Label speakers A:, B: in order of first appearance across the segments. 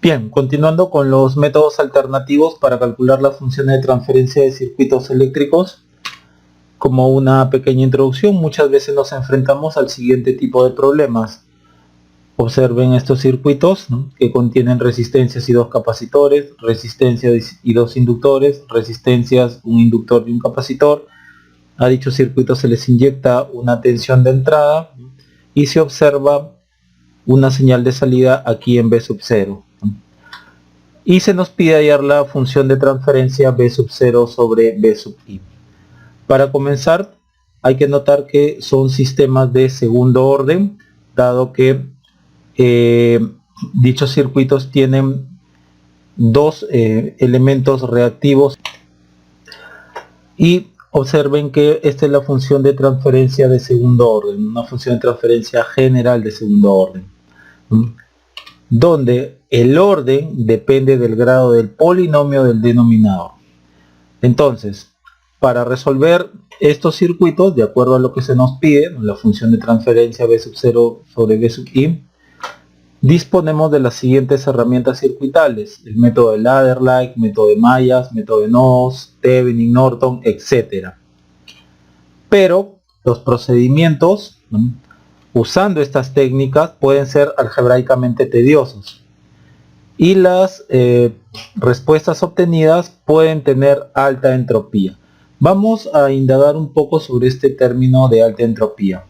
A: Bien, continuando con los métodos alternativos para calcular las funciones de transferencia de circuitos eléctricos. Como una pequeña introducción, muchas veces nos enfrentamos al siguiente tipo de problemas. Observen estos circuitos, ¿no?, que contienen resistencias y dos capacitores, resistencias y dos inductores, resistencias, un inductor y un capacitor. A dichos circuitos se les inyecta una tensión de entrada y se observa una señal de salida aquí en B sub 0. Y se nos pide hallar la función de transferencia B sub 0 sobre B sub I. Para comenzar, hay que notar que son sistemas de segundo orden, dado que dichos circuitos tienen dos elementos reactivos. Y observen que esta es la función de transferencia de segundo orden, una función de transferencia general de segundo orden, donde el orden depende del grado del polinomio del denominador. Entonces, para resolver estos circuitos, de acuerdo a lo que se nos pide, la función de transferencia B sub 0 sobre B sub I, disponemos de las siguientes herramientas circuitales: el método de ladder-like, método de mallas, método de nodos, Thevenin, Norton, etc. Pero los procedimientos, ¿no?, usando estas técnicas pueden ser algebraicamente tediosos y las respuestas obtenidas pueden tener alta entropía. Vamos a indagar un poco sobre este término de alta entropía.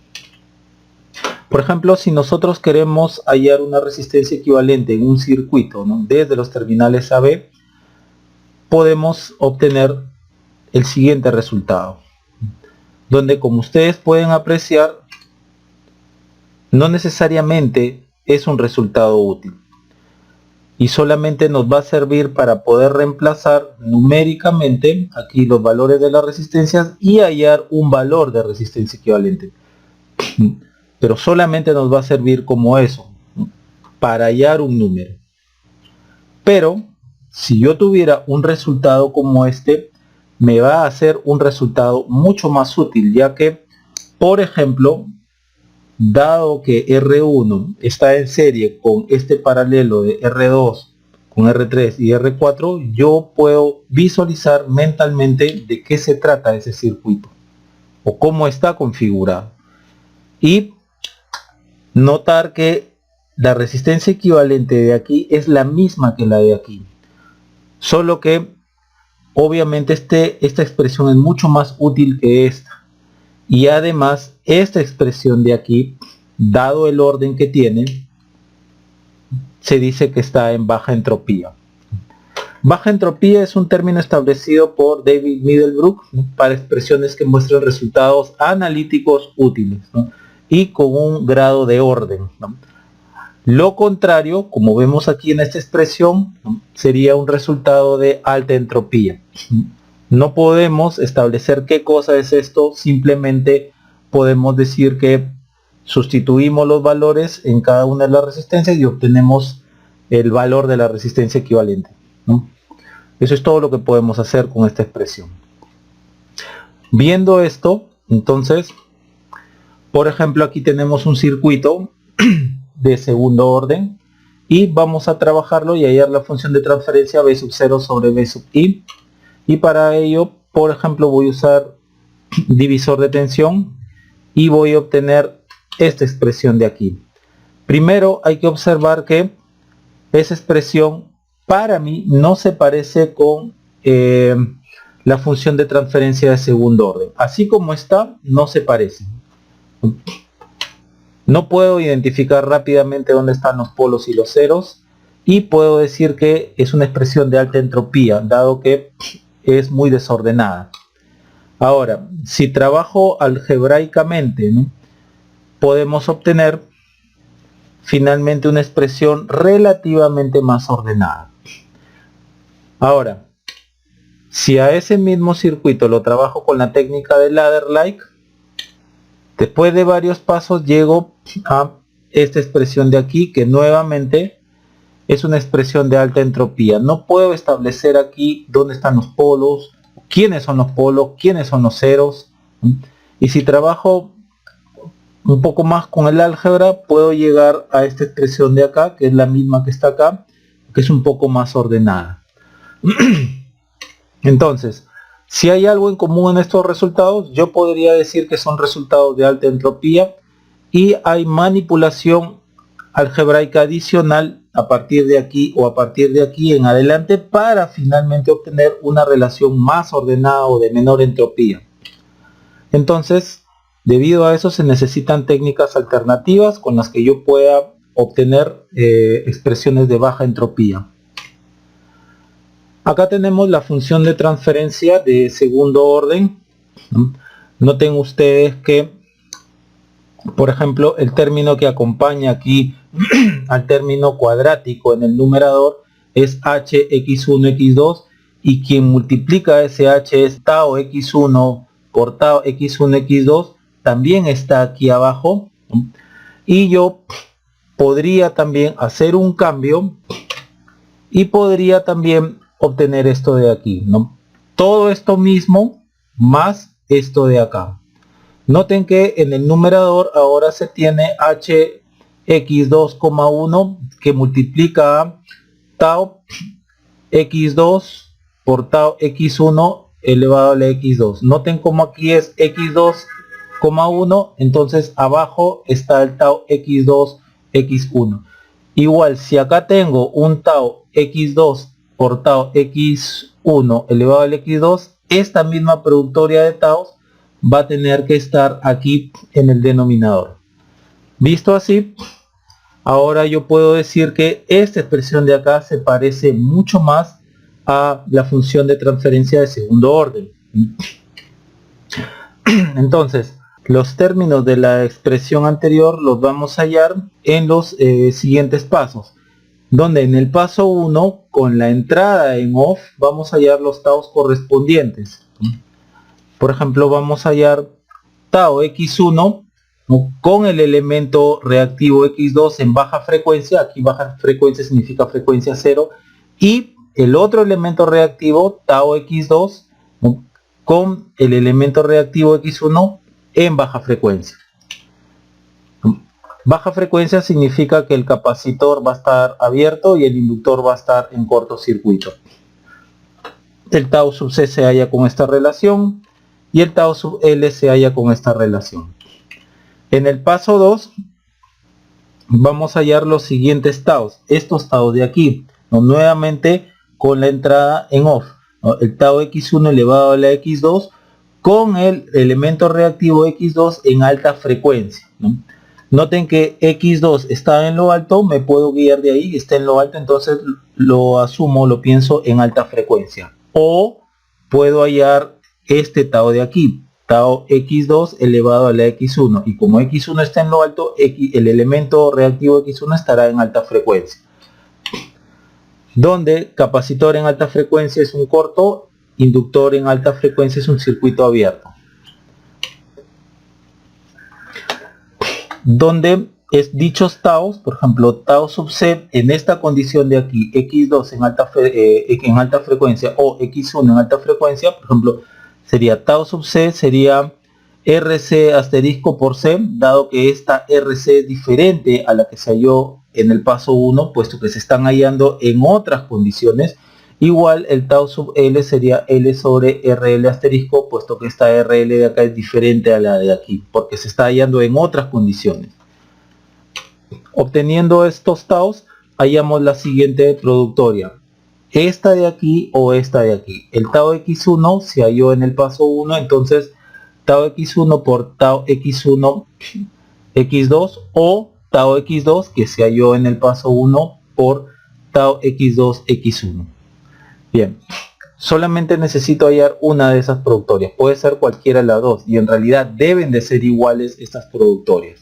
A: Por ejemplo, si nosotros queremos hallar una resistencia equivalente en un circuito, ¿no?, desde los terminales A a B, podemos obtener el siguiente resultado, donde, como ustedes pueden apreciar, no necesariamente es un resultado útil y solamente nos va a servir para poder reemplazar numéricamente aquí los valores de las resistencias y hallar un valor de resistencia equivalente. Pero solamente nos va a servir como eso, ¿no?, para hallar un número. Pero si yo tuviera un resultado como este, me va a hacer un resultado mucho más útil, ya que, por ejemplo, dado que R1 está en serie con este paralelo de R2 con R3 y R4, yo puedo visualizar mentalmente de qué se trata ese circuito o cómo está configurado, y notar que la resistencia equivalente de aquí es la misma que la de aquí, solo que obviamente esta expresión es mucho más útil que esta, y además esta expresión de aquí, dado el orden que tiene, se dice que está en baja entropía. Baja entropía es un término establecido por David Middlebrook, ¿no?, para expresiones que muestran resultados analíticos útiles, ¿no?, y con un grado de orden, ¿no? Lo contrario, como vemos aquí en esta expresión, ¿no?, sería un resultado de alta entropía. No podemos establecer qué cosa es esto, simplemente podemos decir que sustituimos los valores en cada una de las resistencias y obtenemos el valor de la resistencia equivalente, ¿no? Eso es todo lo que podemos hacer con esta expresión. Viendo esto, entonces, por ejemplo, aquí tenemos un circuito de segundo orden y vamos a trabajarlo y hallar la función de transferencia B sub 0 sobre B sub I. Y para ello, por ejemplo, voy a usar divisor de tensión y voy a obtener esta expresión de aquí. Primero hay que observar que esa expresión para mí no se parece con la función de transferencia de segundo orden. Así como está, no se parece. No puedo identificar rápidamente dónde están los polos y los ceros, y puedo decir que es una expresión de alta entropía, dado que es muy desordenada. Ahora, si trabajo algebraicamente, ¿no?, podemos obtener finalmente una expresión relativamente más ordenada. Ahora, si a ese mismo circuito lo trabajo con la técnica de ladder-like, después de varios pasos llego a esta expresión de aquí, que nuevamente es una expresión de alta entropía. No puedo establecer aquí dónde están los polos, quiénes son los polos, quiénes son los ceros. Y si trabajo un poco más con el álgebra, puedo llegar a esta expresión de acá, que es la misma que está acá, que es un poco más ordenada. Entonces, si hay algo en común en estos resultados, yo podría decir que son resultados de alta entropía y hay manipulación algebraica adicional a partir de aquí o a partir de aquí en adelante para finalmente obtener una relación más ordenada o de menor entropía. Entonces, debido a eso se necesitan técnicas alternativas con las que yo pueda obtener expresiones de baja entropía. Acá tenemos la función de transferencia de segundo orden. Noten ustedes que, por ejemplo, el término que acompaña aquí al término cuadrático en el numerador es hx1 x2 y quien multiplica ese h es tau x1 por tau x1 x2 también está aquí abajo, y yo podría también hacer un cambio y podría también obtener esto de aquí, ¿no? Todo esto mismo más esto de acá. Noten que en el numerador ahora se tiene hx2,1 que multiplica a tau x2 por tau x1 elevado a la x2. Noten como aquí es x2,1, entonces abajo está el tau x2 x1. Igual, si acá tengo un tau x2 por tau x1 elevado al x2, esta misma productoria de taus va a tener que estar aquí en el denominador. Visto así, ahora yo puedo decir que esta expresión de acá se parece mucho más a la función de transferencia de segundo orden. Entonces, los términos de la expresión anterior los vamos a hallar en los siguientes pasos, donde en el paso 1, con la entrada en off, vamos a hallar los taus correspondientes. Por ejemplo, vamos a hallar tau x1 con el elemento reactivo x2 en baja frecuencia, aquí baja frecuencia significa frecuencia 0, y el otro elemento reactivo, tau x2, con el elemento reactivo x1 en baja frecuencia. Baja frecuencia significa que el capacitor va a estar abierto y el inductor va a estar en cortocircuito. El tau sub c se halla con esta relación y el tau sub l se halla con esta relación. En el paso 2 vamos a hallar los siguientes taus, estos taus de aquí, ¿no? Nuevamente con la entrada en off, ¿no? El tau x1 elevado a la x2 con el elemento reactivo x2 en alta frecuencia, ¿no? Noten que x2 está en lo alto, me puedo guiar de ahí, está en lo alto, entonces lo asumo, lo pienso en alta frecuencia. O puedo hallar este tau de aquí, tau x2 elevado a la x1, y como x1 está en lo alto, el elemento reactivo x1 estará en alta frecuencia, donde capacitor en alta frecuencia es un corto, inductor en alta frecuencia es un circuito abierto, donde es dichos taus, por ejemplo tau sub c en esta condición de aquí, x2 en alta frecuencia o x1 en alta frecuencia, por ejemplo sería tau sub c sería rc asterisco por c, dado que esta rc es diferente a la que se halló en el paso 1, puesto que se están hallando en otras condiciones. Igual el tau sub l sería l sobre rl asterisco, puesto que esta rl de acá es diferente a la de aquí, porque se está hallando en otras condiciones. Obteniendo estos taus, hallamos la siguiente productoria, esta de aquí o esta de aquí. El tau x1 se halló en el paso 1, entonces tau x1 por tau x1 x2 o tau x2 que se halló en el paso 1 por tau x2 x1. Bien, solamente necesito hallar una de esas productorias, puede ser cualquiera de las dos, y en realidad deben de ser iguales estas productorias.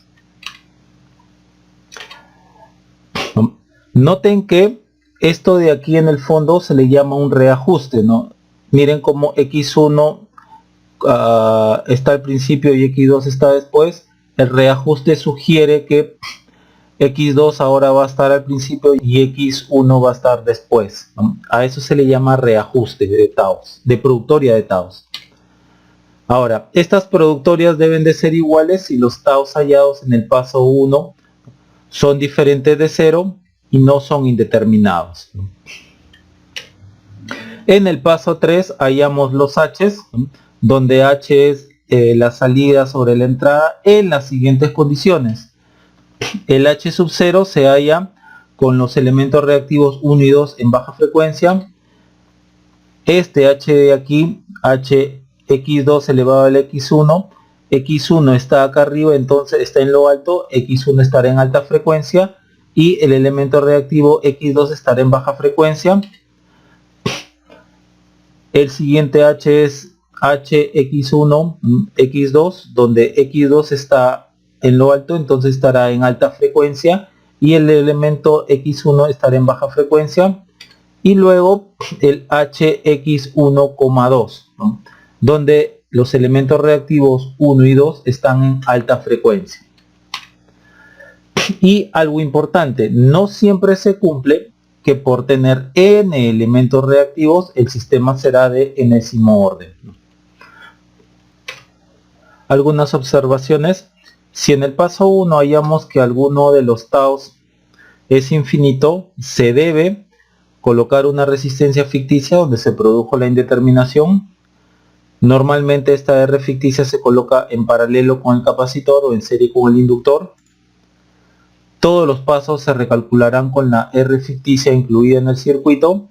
A: Noten que esto de aquí en el fondo se le llama un reajuste, ¿no? Miren cómo x1 está al principio y x2 está después. El reajuste sugiere que x2 ahora va a estar al principio y x1 va a estar después, ¿no? A eso se le llama reajuste de taus, de productoria de taus. Ahora, estas productorias deben de ser iguales si los taus hallados en el paso 1 son diferentes de 0 y no son indeterminados. En el paso 3 hallamos los H's, donde H es la salida sobre la entrada en las siguientes condiciones. El H sub 0 se halla con los elementos reactivos 1 y 2 en baja frecuencia. Este H de aquí, H x2 elevado al x1, x1 está acá arriba, entonces está en lo alto, x1 estará en alta frecuencia y el elemento reactivo x2 estará en baja frecuencia. El siguiente H es hx1 x2, donde x2 está en lo alto, entonces estará en alta frecuencia y el elemento x1 estará en baja frecuencia. Y luego el hx1,2, ¿no?, donde los elementos reactivos 1 y 2 están en alta frecuencia. Y algo importante, no siempre se cumple que por tener n elementos reactivos el sistema será de enésimo orden. Algunas observaciones. Si en el paso 1 hallamos que alguno de los taos es infinito, se debe colocar una resistencia ficticia donde se produjo la indeterminación. Normalmente esta R ficticia se coloca en paralelo con el capacitor o en serie con el inductor. Todos los pasos se recalcularán con la R ficticia incluida en el circuito.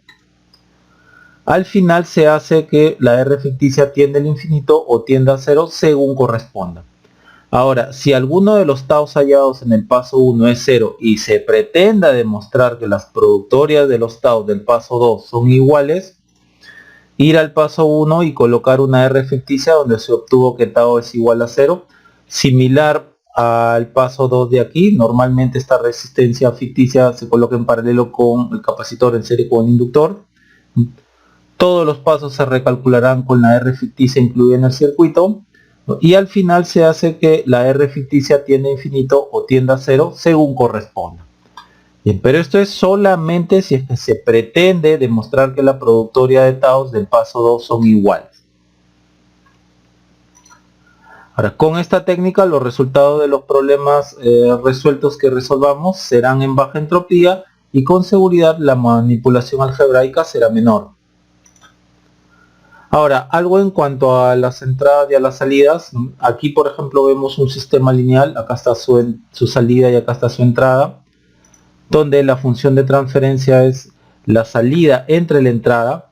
A: Al final se hace que la R ficticia tiende al infinito o tienda a cero según corresponda. Ahora, si alguno de los taos hallados en el paso 1 es 0 y se pretenda demostrar que las productorias de los taos del paso 2 son iguales, ir al paso 1 y colocar una R ficticia donde se obtuvo que tau es igual a 0, similar al paso 2 de aquí. Normalmente esta resistencia ficticia se coloca en paralelo con el capacitor en serie con el inductor. Todos los pasos se recalcularán con la R ficticia incluida en el circuito. Y al final se hace que la R ficticia tienda a infinito o tienda a cero según corresponda. Bien, pero esto es solamente si es que se pretende demostrar que la productoria de taos del paso 2 son iguales. Ahora, con esta técnica los resultados de los problemas resueltos que resolvamos serán en baja entropía y con seguridad la manipulación algebraica será menor. Ahora, algo en cuanto a las entradas y a las salidas. Aquí, por ejemplo, vemos un sistema lineal. Acá está su salida y acá está su entrada, donde la función de transferencia es la salida entre la entrada.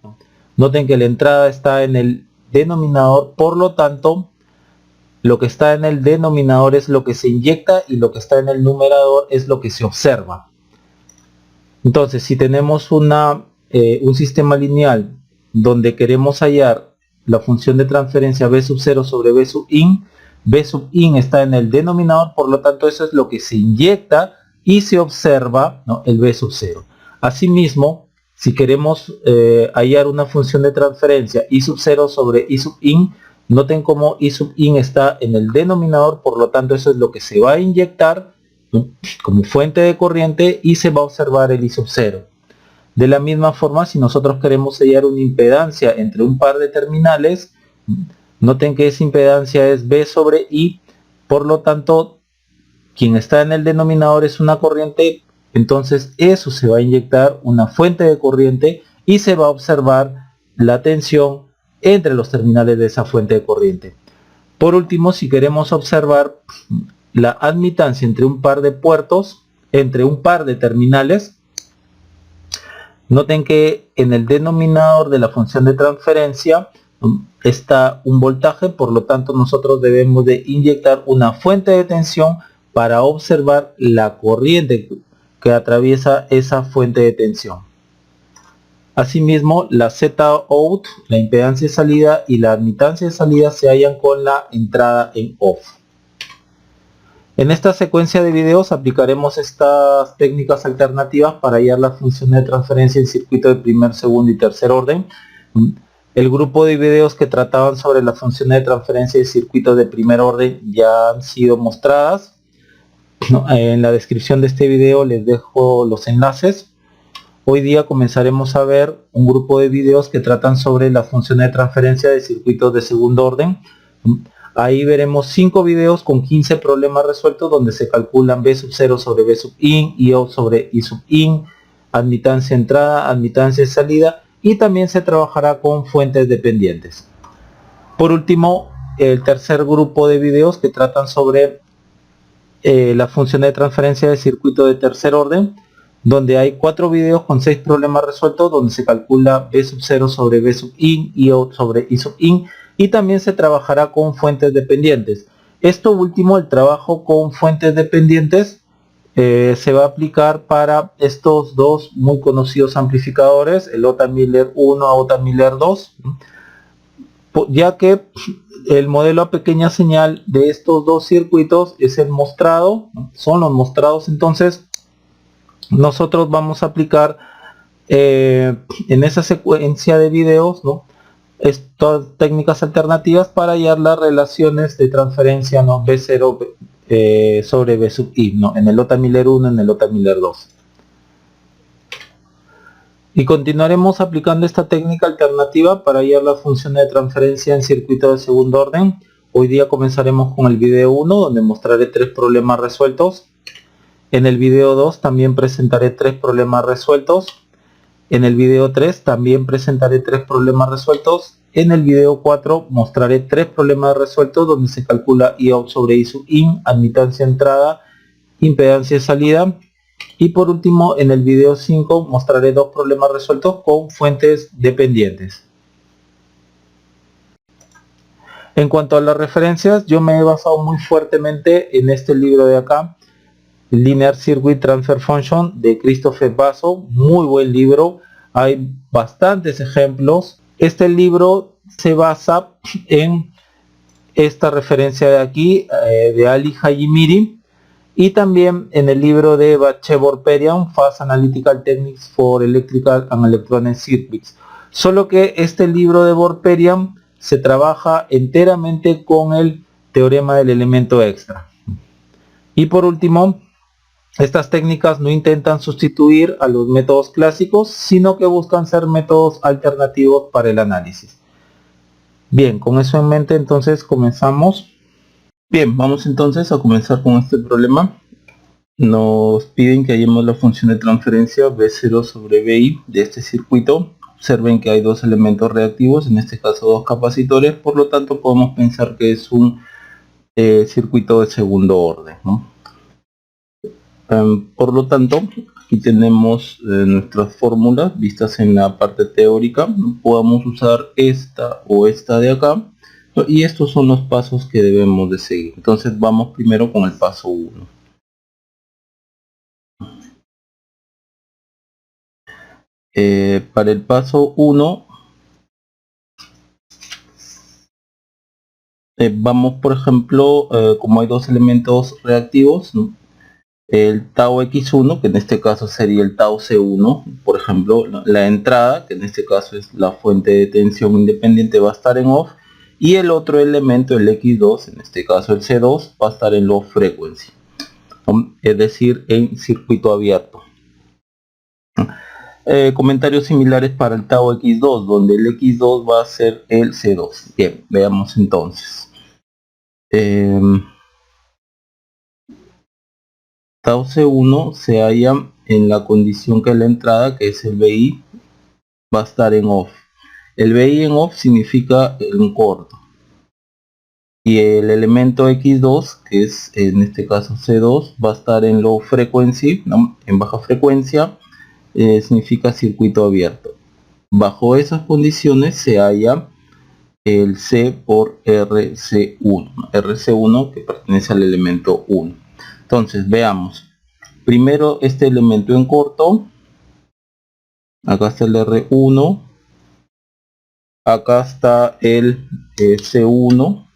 A: Noten que la entrada está en el denominador, por lo tanto, lo que está en el denominador es lo que se inyecta y lo que está en el numerador es lo que se observa. Entonces, si tenemos un sistema lineal donde queremos hallar la función de transferencia b sub 0 sobre b sub in está en el denominador, por lo tanto eso es lo que se inyecta y se observa, ¿no?, el b sub 0. Asimismo, si queremos hallar una función de transferencia i sub 0 sobre i sub in, noten como i sub in está en el denominador, por lo tanto eso es lo que se va a inyectar, ¿no?, como fuente de corriente y se va a observar el i sub 0. De la misma forma, si nosotros queremos hallar una impedancia entre un par de terminales, noten que esa impedancia es B sobre I, por lo tanto, quien está en el denominador es una corriente, entonces eso se va a inyectar una fuente de corriente y se va a observar la tensión entre los terminales de esa fuente de corriente. Por último, si queremos observar la admitancia entre un par de puertos, entre un par de terminales, noten que en el denominador de la función de transferencia está un voltaje, por lo tanto nosotros debemos de inyectar una fuente de tensión para observar la corriente que atraviesa esa fuente de tensión. Asimismo, la Z-out, la impedancia de salida y la admitancia de salida se hallan con la entrada en off. En esta secuencia de videos aplicaremos estas técnicas alternativas para hallar las funciones de transferencia en circuito de primer, segundo y tercer orden. El grupo de videos que trataban sobre las funciones de transferencia de circuitos de primer orden ya han sido mostradas. En la descripción de este video les dejo los enlaces. Hoy día comenzaremos a ver un grupo de videos que tratan sobre las funciones de transferencia de circuitos de segundo orden. Ahí veremos 5 videos con 15 problemas resueltos donde se calculan B sub 0 sobre B sub in, IO sobre I sub in, admitancia entrada, admitancia salida, y también se trabajará con fuentes dependientes. Por último, el tercer grupo de videos que tratan sobre la función de transferencia de circuito de tercer orden, donde hay 4 videos con 6 problemas resueltos donde se calcula B sub 0 sobre B sub in, IO sobre I sub in, y también se trabajará con fuentes dependientes. Esto último, el trabajo con fuentes dependientes, se va a aplicar para estos dos muy conocidos amplificadores, el OTA Miller 1 a OTA Miller 2, ya que el modelo a pequeña señal de estos dos circuitos es el mostrado, son los mostrados. Entonces nosotros vamos a aplicar en esa secuencia de videos, ¿no?, estas técnicas alternativas para hallar las relaciones de transferencia, ¿no?, B0 sobre B sub I, ¿no?, en el OTA Miller 1, en el OTA Miller 2. Y continuaremos aplicando esta técnica alternativa para hallar las funciones de transferencia en circuitos de segundo orden. Hoy día comenzaremos con el video 1, donde mostraré 3 problemas resueltos. En el video 2 también presentaré 3 problemas resueltos. En el video 3 también presentaré 3 problemas resueltos. En el video 4 mostraré 3 problemas resueltos donde se calcula IOUT sobre I sub in, admitancia entrada, impedancia salida. Y por último, en el video 5 mostraré 2 problemas resueltos con fuentes dependientes. En cuanto a las referencias, yo me he basado muy fuertemente en este libro de acá, Linear Circuit Transfer Function, de Christopher Basso. Muy buen libro, hay bastantes ejemplos. Este libro se basa en esta referencia de aquí, de Ali Hajimiri, y también en el libro de Batche Borperian, Fast Analytical Techniques for Electrical and Electronic Circuits. Solo que este libro de Borperian se trabaja enteramente con el teorema del elemento extra. Y por último, estas técnicas no intentan sustituir a los métodos clásicos, sino que buscan ser métodos alternativos para el análisis. Bien, con eso en mente entonces comenzamos. Bien, vamos entonces a comenzar con este problema. Nos piden que hallemos la función de transferencia B0 sobre BI de este circuito. Observen que hay 2 elementos reactivos, en este caso 2 capacitores, por lo tanto podemos pensar que es un circuito de segundo orden, ¿no? Por lo tanto, aquí tenemos nuestras fórmulas vistas en la parte teórica. Podemos usar esta o esta de acá, y estos son los pasos que debemos de seguir. Entonces vamos primero con el paso 1. Para el paso 1 vamos, por ejemplo, como hay 2 elementos reactivos, ¿no?, el tau x1, que en este caso sería el tau c1, por ejemplo, la entrada, que en este caso es la fuente de tensión independiente, va a estar en off, y el otro elemento, el x2, en este caso el c2, va a estar en low frequency, es decir, en circuito abierto. Comentarios similares para el tau x2, donde el x2 va a ser el c2. Bien, veamos entonces. Tau C1 se halla en la condición que la entrada, que es el BI, va a estar en off. El BI en off significa en corto. Y el elemento X2, que es en este caso C2, va a estar en low frequency, ¿no?, en baja frecuencia, significa circuito abierto. Bajo esas condiciones se halla el C por RC1. RC1 que pertenece al elemento 1. Entonces veamos. Primero este elemento en corto. Acá está el R1. Acá está el C1.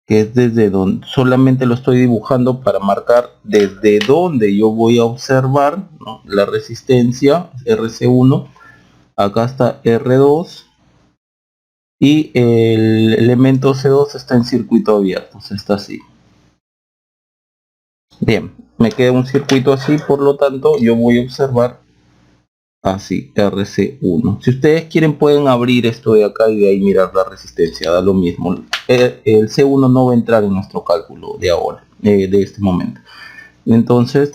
A: Que es desde donde, solamente lo estoy dibujando para marcar desde donde yo voy a observar, ¿no?, la resistencia RC1. Acá está R2. Y el elemento C2 está en circuito abierto, está así. Bien, me queda un circuito así, por lo tanto yo voy a observar así, RC1. Si ustedes quieren pueden abrir esto de acá y de ahí mirar la resistencia, da lo mismo. El C1 no va a entrar en nuestro cálculo de ahora, de este momento. Entonces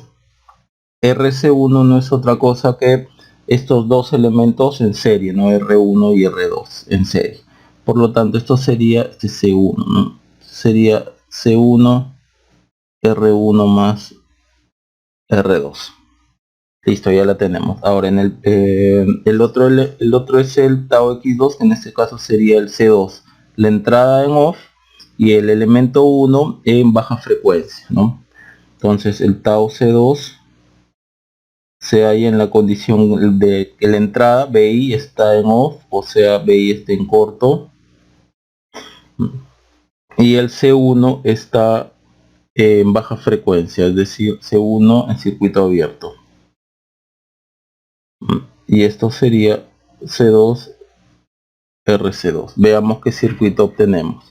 A: RC1 no es otra cosa que estos dos elementos en serie, ¿no? R1 y R2 en serie. Por lo tanto, esto sería este C1, ¿no? Sería C1, R1 más R2. Listo, ya la tenemos. Ahora en el otro es el tau x2, que en este caso sería el C2, la entrada en off y el elemento 1 en baja frecuencia, ¿no? Entonces el tau C2 se halla en la condición de que la entrada BI está en off, o sea BI está en corto, y el C1 está en baja frecuencia, es decir, C1 en circuito abierto. Y esto sería C2 RC2. Veamos qué circuito obtenemos.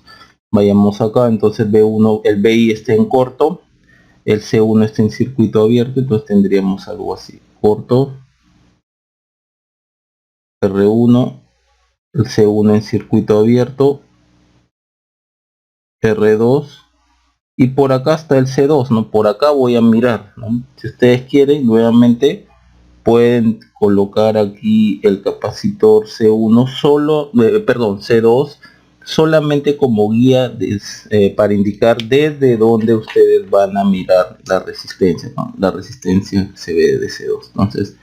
A: Vayamos acá, entonces B1, el BI está en corto, el C1 está en circuito abierto, entonces tendríamos algo así: corto, R1, el C1 en circuito abierto, R2, y por acá está el C2, ¿no? Por acá voy a mirar, ¿no? Si ustedes quieren, nuevamente pueden colocar aquí el capacitor C1 solo, perdón, C2 solamente como guía para indicar desde donde ustedes van a mirar la resistencia, ¿no? La resistencia se ve de C2. Entonces,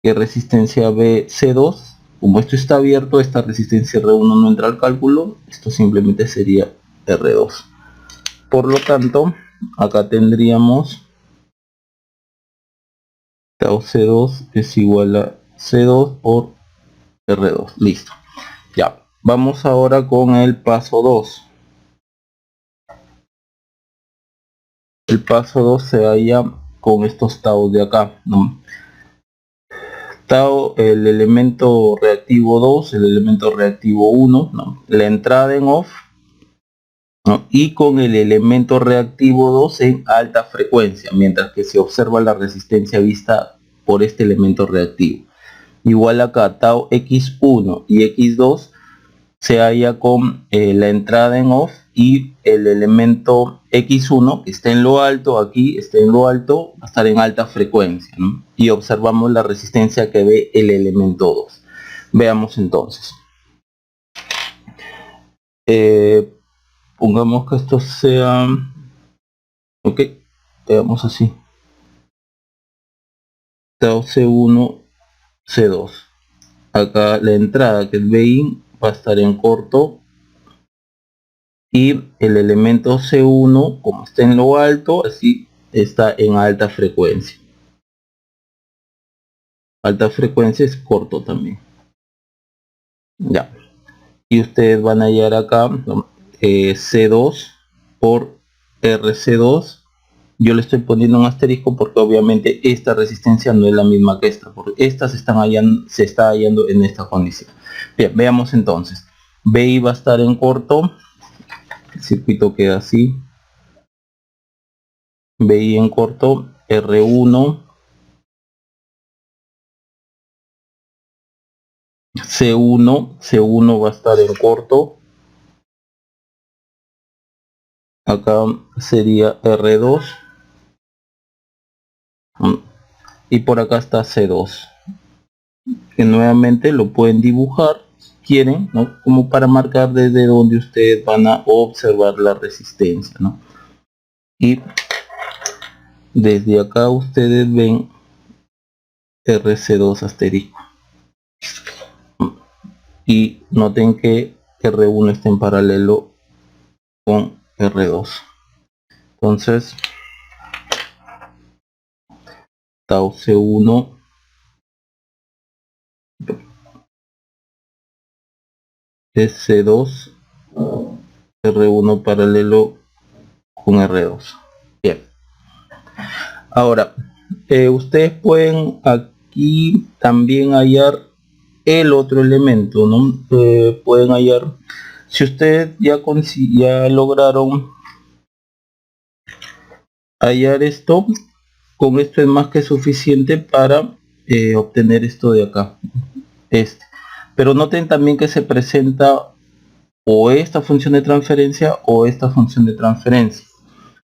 A: ¿qué resistencia ve C2? Como esto está abierto, esta resistencia R1 no entra al cálculo, esto simplemente sería R2. Por lo tanto, acá tendríamos tau C2 es igual a C2 por R2. Listo. Ya. Vamos ahora con el paso 2. El paso 2 se halla con estos tau de acá, ¿no? Tau, el elemento reactivo 2, el elemento reactivo 1, ¿no? La entrada en off, ¿no? Y con el elemento reactivo 2 en alta frecuencia, mientras que se observa la resistencia vista por este elemento reactivo. Igual acá, tau x1 y x2 se halla con la entrada en off y el elemento x1 que está en lo alto, aquí está en lo alto, va a estar en alta frecuencia, ¿no? Y observamos la resistencia que ve el elemento 2. Veamos entonces. Pongamos que esto sea, ok, veamos así, tau C1, C2. Acá la entrada, que es BIN, va a estar en corto, y el elemento C1, como está en lo alto, así está en alta frecuencia. Alta frecuencia es corto también. Ya. Y ustedes van a hallar acá, ¿no? C2 por RC2. Yo le estoy poniendo un asterisco porque obviamente esta resistencia no es la misma que esta, porque esta se está hallando en esta condición. Bien, veamos entonces. BI va a estar en corto, el circuito queda así. BI en corto, R1, C1 va a estar en corto, acá sería R2, y por acá está C2, que nuevamente lo pueden dibujar si quieren, ¿no? Como para marcar desde donde ustedes van a observar la resistencia, ¿no? Y desde acá ustedes ven RC2 asterisco, y noten que R1 está en paralelo con R2. Entonces tau C1 es C2, R1 paralelo con R2. Bien. Ahora, ustedes pueden aquí también hallar el otro elemento, ¿no? Pueden hallar, si ustedes ya lograron hallar esto, con esto es más que suficiente para obtener esto de acá, pero noten también que se presenta o esta función de transferencia o esta función de transferencia.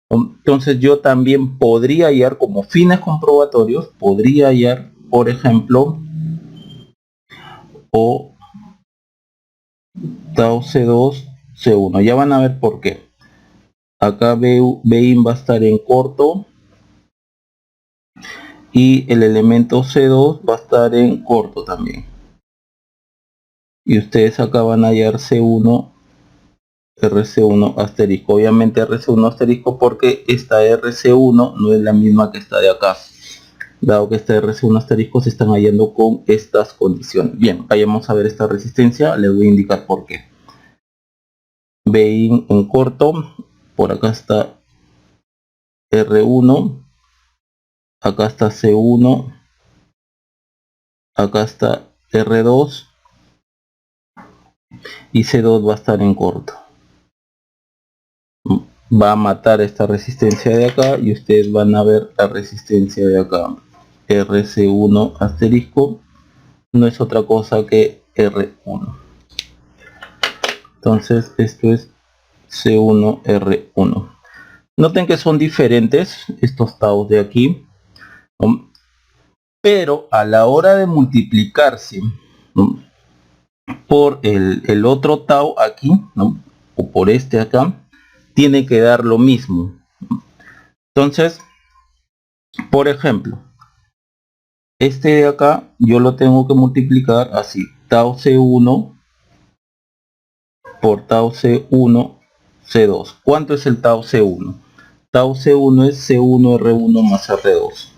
A: Entonces yo también podría hallar, como fines comprobatorios, podría hallar, por ejemplo, o tau C2 C1. Ya van a ver por qué. Acá Bin va a estar en corto y el elemento C2 va a estar en corto también. Y ustedes acá van a hallar C1 RC1 asterisco. Obviamente RC1 asterisco porque esta RC1 no es la misma que esta de acá. Dado que esta RC1 asterisco se están hallando con estas condiciones. Bien, vayamos a ver esta resistencia. Les voy a indicar por qué. Bin en corto. Por acá está R1. Acá está C1. Acá está R2. Y C2 va a estar en corto. Va a matar esta resistencia de acá y ustedes van a ver la resistencia de acá. RC1 asterisco no es otra cosa que R1. Entonces esto es C1 R1. Noten que son diferentes estos taus de aquí, ¿no? Pero a la hora de multiplicarse, ¿no?, por el otro tau aquí, ¿no?, o por este acá, tiene que dar lo mismo. Entonces, por ejemplo, este de acá yo lo tengo que multiplicar así: tau C1 por tau C1 C2. ¿Cuánto es el tau C1? Tau C1 es C1 R1 más R2.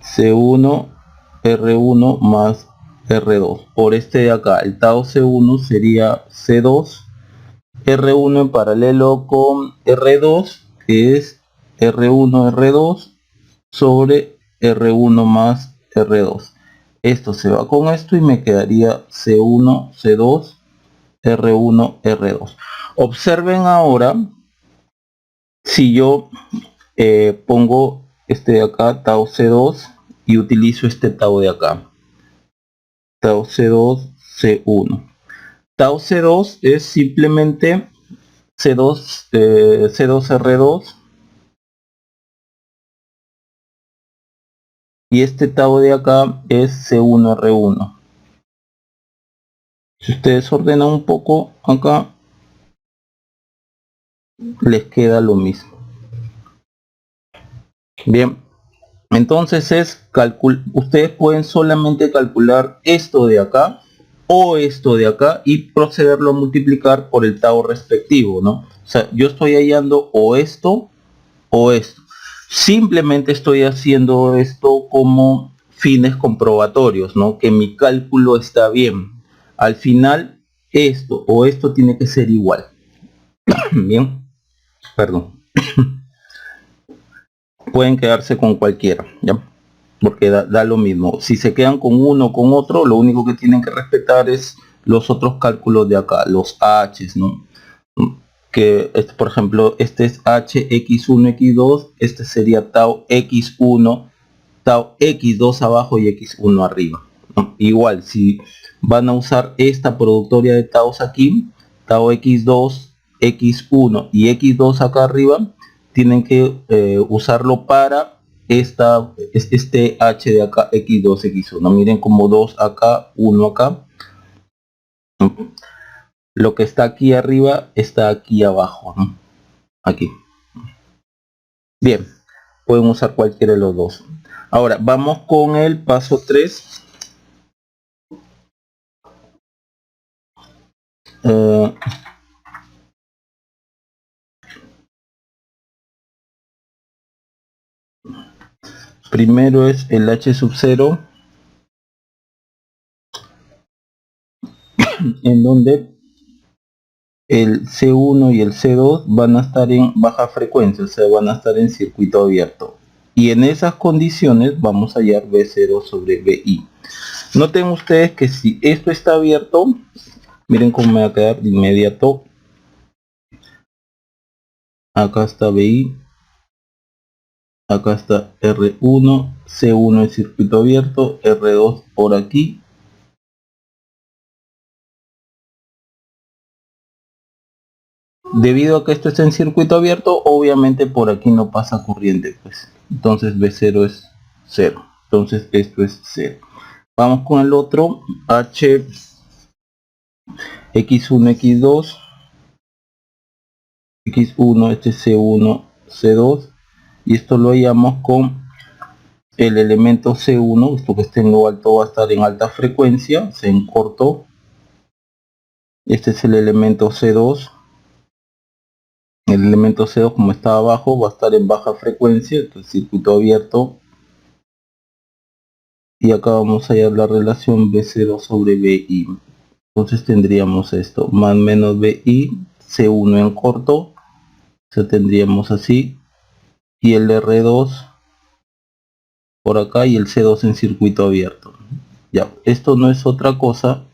A: C1 R1 más R2. Por este de acá, el tau C1 sería C2 R1 en paralelo con R2, que es R1 R2 sobre R1 más R2. Esto se va con esto y me quedaría C1 C2 R1 R2. Observen ahora, si yo pongo este de acá, tau C2, y utilizo este tau de acá, tau C2 C1. Tau C2 es simplemente C2 R2, y este tau de acá es C1 R1. Si ustedes ordenan un poco acá, les queda lo mismo. Bien, entonces ustedes pueden solamente calcular esto de acá o esto de acá y procederlo a multiplicar por el tau respectivo, ¿no? O sea, yo estoy hallando o esto o esto. Simplemente estoy haciendo esto como fines comprobatorios, ¿no?, que mi cálculo está bien. Al final, esto o esto tiene que ser igual. Bien, perdón. Pueden quedarse con cualquiera, ¿ya?, porque da lo mismo. Si se quedan con uno o con otro, lo único que tienen que respetar es los otros cálculos de acá, los H's, ¿no? Que por ejemplo, este es H x1 x2, este sería tau x1, tau x2 abajo y x1 arriba, ¿no? Igual, si van a usar esta productoria de taus aquí, tau x2, x1 y x2 acá arriba, tienen que usarlo para este h de acá, x2 x1. Miren como 2 acá, 1 acá. Lo que está aquí arriba está aquí abajo, ¿no?, aquí. Bien, pueden usar cualquiera de los dos. Ahora vamos con el paso 3. Primero es el h sub 0, en donde el C1 y el C2 van a estar en baja frecuencia, o sea, van a estar en circuito abierto. Y en esas condiciones vamos a hallar B0 sobre BI. Noten ustedes que si esto está abierto, miren cómo me va a quedar de inmediato. Acá está BI, acá está R1, C1 en circuito abierto, R2 por aquí. Debido a que esto está en circuito abierto, obviamente por aquí no pasa corriente, pues. Entonces B0 es 0. Entonces esto es 0. Vamos con el otro, H X1, X2, X1, este C1, C2, y esto lo hallamos con el elemento C1, esto que está en lo alto va a estar en alta frecuencia, C en corto. Este es el elemento C2. El elemento C2, como está abajo, va a estar en baja frecuencia, entonces circuito abierto. Y acá vamos a hallar la relación B0 sobre BI. Entonces tendríamos esto, más menos BI, C1 en corto, se tendríamos así, y el R2 por acá y el C2 en circuito abierto. Ya, esto no es otra cosa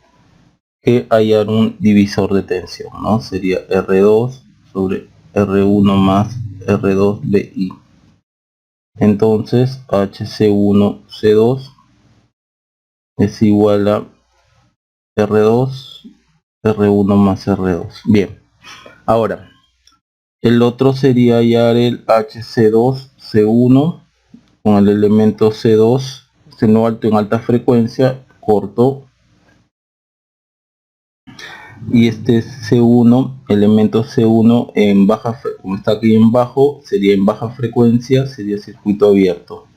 A: que hallar un divisor de tensión, ¿no? Sería R2 sobre R1 más R2 BI. Entonces HC1 C2 es igual a R2 R1 más R2. Bien, ahora el otro sería hallar el HC2 C1 con el elemento C2 seno alto en alta frecuencia, corto, y este C1, elemento C1 en baja, como está aquí en bajo, sería en baja frecuencia, sería circuito abierto,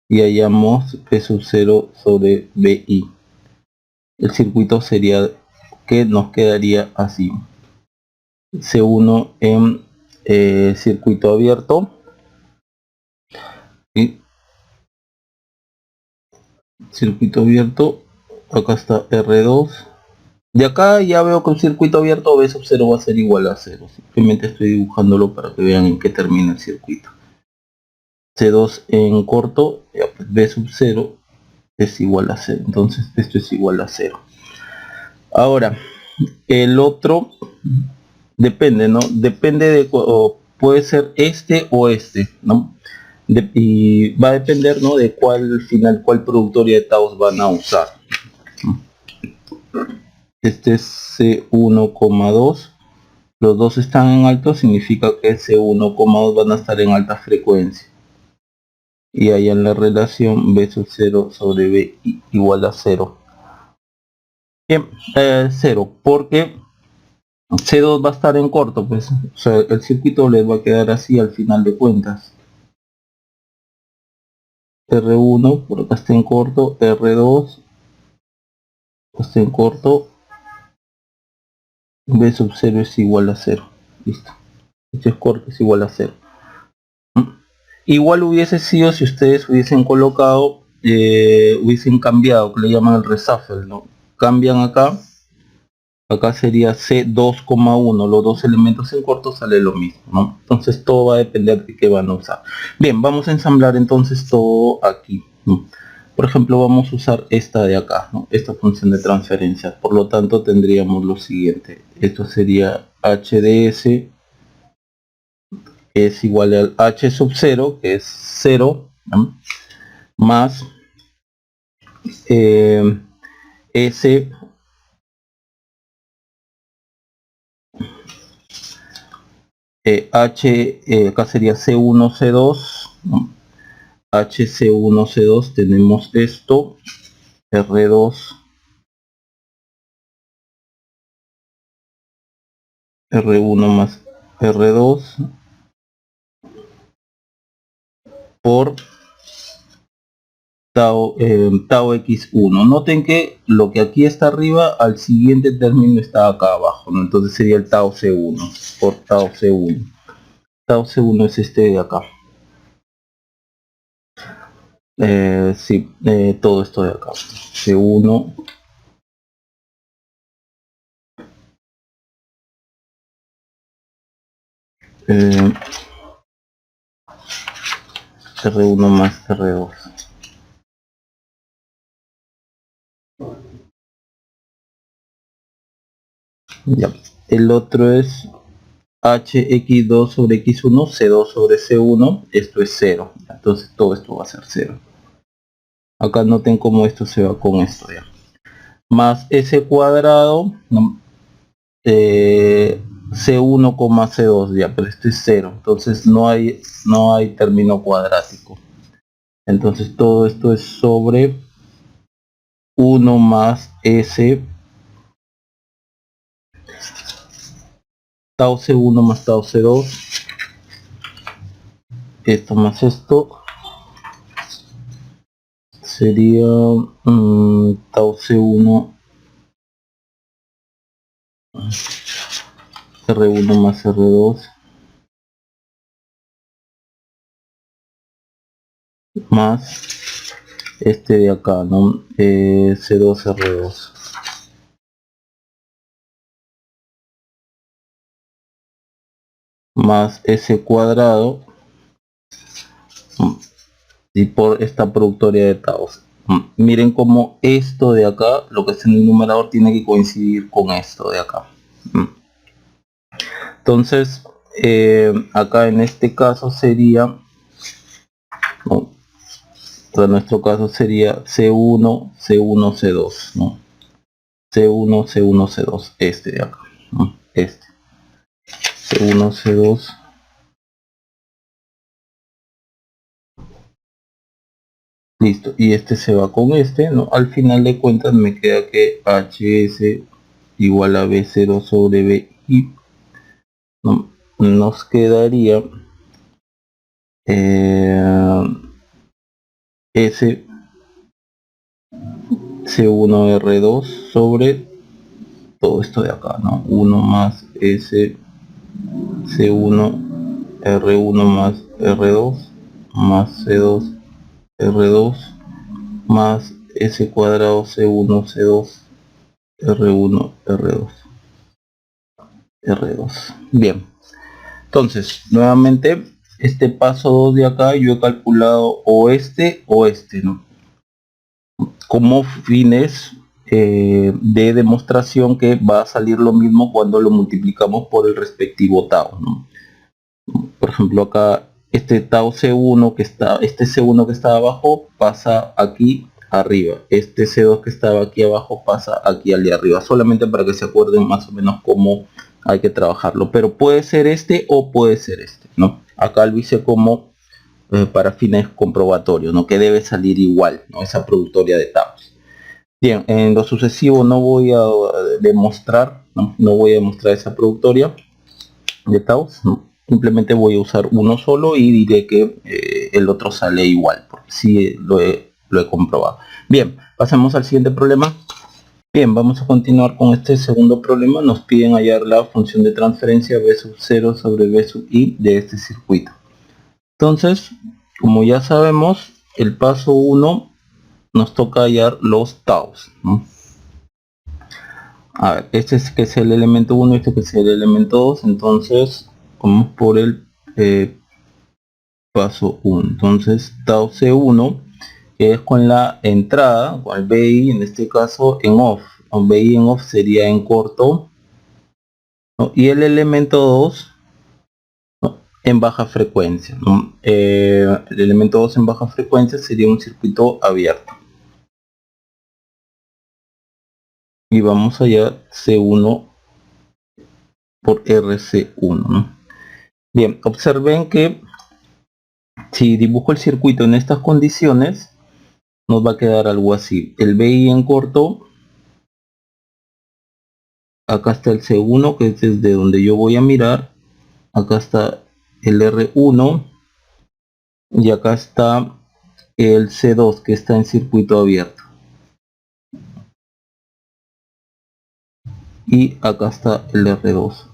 A: y hallamos P sub 0 sobre BI. El circuito sería que nos quedaría así: C1 en circuito abierto, y circuito abierto, acá está R2. De acá ya veo que un circuito abierto B sub 0 va a ser igual a 0. Simplemente estoy dibujándolo para que vean en qué termina el circuito. C2 en corto, ya pues B sub 0 es igual a 0. Entonces esto es igual a 0. Ahora, el otro depende, ¿no? Depende de, puede ser este o este, ¿no? Y va a depender, ¿no? De cuál final, cuál productoria de Taos van a usar. Este es C1,2. Los dos están en alto, significa que C1,2 van a estar en alta frecuencia. Y ahí en la relación B sub 0 sobre B igual a 0. Bien, 0, porque C2 va a estar en corto, pues, o sea, el circuito les va a quedar así al final de cuentas. R1, por acá está en corto, R2 está en corto, B sub 0 es igual a 0. Listo. Este es corto, es igual a 0. Igual hubiese sido si ustedes hubiesen colocado, hubiesen cambiado, que le llaman el reshuffle, ¿no? Cambian acá, acá sería C2,1, los dos elementos en corto sale lo mismo, ¿no? Entonces todo va a depender de qué van a usar. Bien, vamos a ensamblar entonces todo aquí, ¿no? Por ejemplo, vamos a usar esta de acá, ¿no? Esta función de transferencia. Por lo tanto, tendríamos lo siguiente. Esto sería HDS es igual al H sub 0, que es 0, ¿no? Más S H, acá sería C1, C2, ¿no? HC1, C2, tenemos esto, R2, R1 más R2 por tau, tau x1. Noten que lo que aquí está arriba al siguiente término está acá abajo, ¿no? Entonces sería el tau C1 por tau C1. Tau C1 es este de acá. Sí, todo esto de acá. C1 R1 más R2. Ya. El otro es hx2 sobre x1, c2 sobre c1, esto es 0. Entonces todo esto va a ser 0. Acá noten cómo esto se va con esto ya. Más s cuadrado, c1, c2 ya, pero este es 0. Entonces no hay término cuadrático. Entonces todo esto es sobre 1 más s tau c1 más tau c2, esto más esto sería tau c1 r1 más r2 más este de acá, ¿no? c2 r2 más s cuadrado y por esta productoria de taus. Miren cómo esto de acá, lo que está en el numerador, tiene que coincidir con esto de acá. Entonces acá en este caso sería, en nuestro caso sería C1, C1, C2, ¿no? C1, C1, C2, este de acá, ¿no? Este C1, C2, listo, y este se va con este, ¿no? Al final de cuentas me queda que HS igual a B0 sobre BI, ¿no? Nos quedaría S C1R2 sobre todo esto de acá, ¿no? 1 más S C1 R1 más R2 más C2 R2 más S cuadrado C1 C2 R1 R2 R2. Bien, entonces nuevamente este paso 2 de acá yo he calculado o este, ¿no? Como fines de demostración que va a salir lo mismo cuando lo multiplicamos por el respectivo tau, ¿no? Por ejemplo acá este tau C1 que está, este C1 que está abajo pasa aquí arriba, este C2 que estaba aquí abajo pasa aquí al de arriba, solamente para que se acuerden más o menos cómo hay que trabajarlo, pero puede ser este o puede ser este, ¿no? Acá lo hice como para fines comprobatorios, ¿no? Que debe salir igual, ¿no? Esa productoria de taus. Bien, en lo sucesivo no voy a demostrar, no voy a demostrar esa productoria de taus, ¿no? Simplemente voy a usar uno solo y diré que el otro sale igual, porque sí lo he comprobado. Bien, pasemos al siguiente problema. Bien, vamos a continuar con este segundo problema. Nos piden hallar la función de transferencia b sub 0 sobre b sub i de este circuito. Entonces, como ya sabemos, el paso 1 nos toca hallar los taus, ¿no? A ver, este es que es el elemento 1, este que es el elemento 2, entonces vamos por el paso 1. Entonces tau C1, que es con la entrada, con el BI en este caso en off, con BI en off sería en corto, ¿no? Y el elemento 2, ¿no?, en baja frecuencia, ¿no? El elemento 2 en baja frecuencia sería un circuito abierto. Y vamos allá C1 por RC1, ¿no? Bien, observen que si dibujo el circuito en estas condiciones nos va a quedar algo así. El BI en corto, acá está el C1 que es desde donde yo voy a mirar, acá está el R1 y acá está el C2 que está en circuito abierto. Y acá está el R2.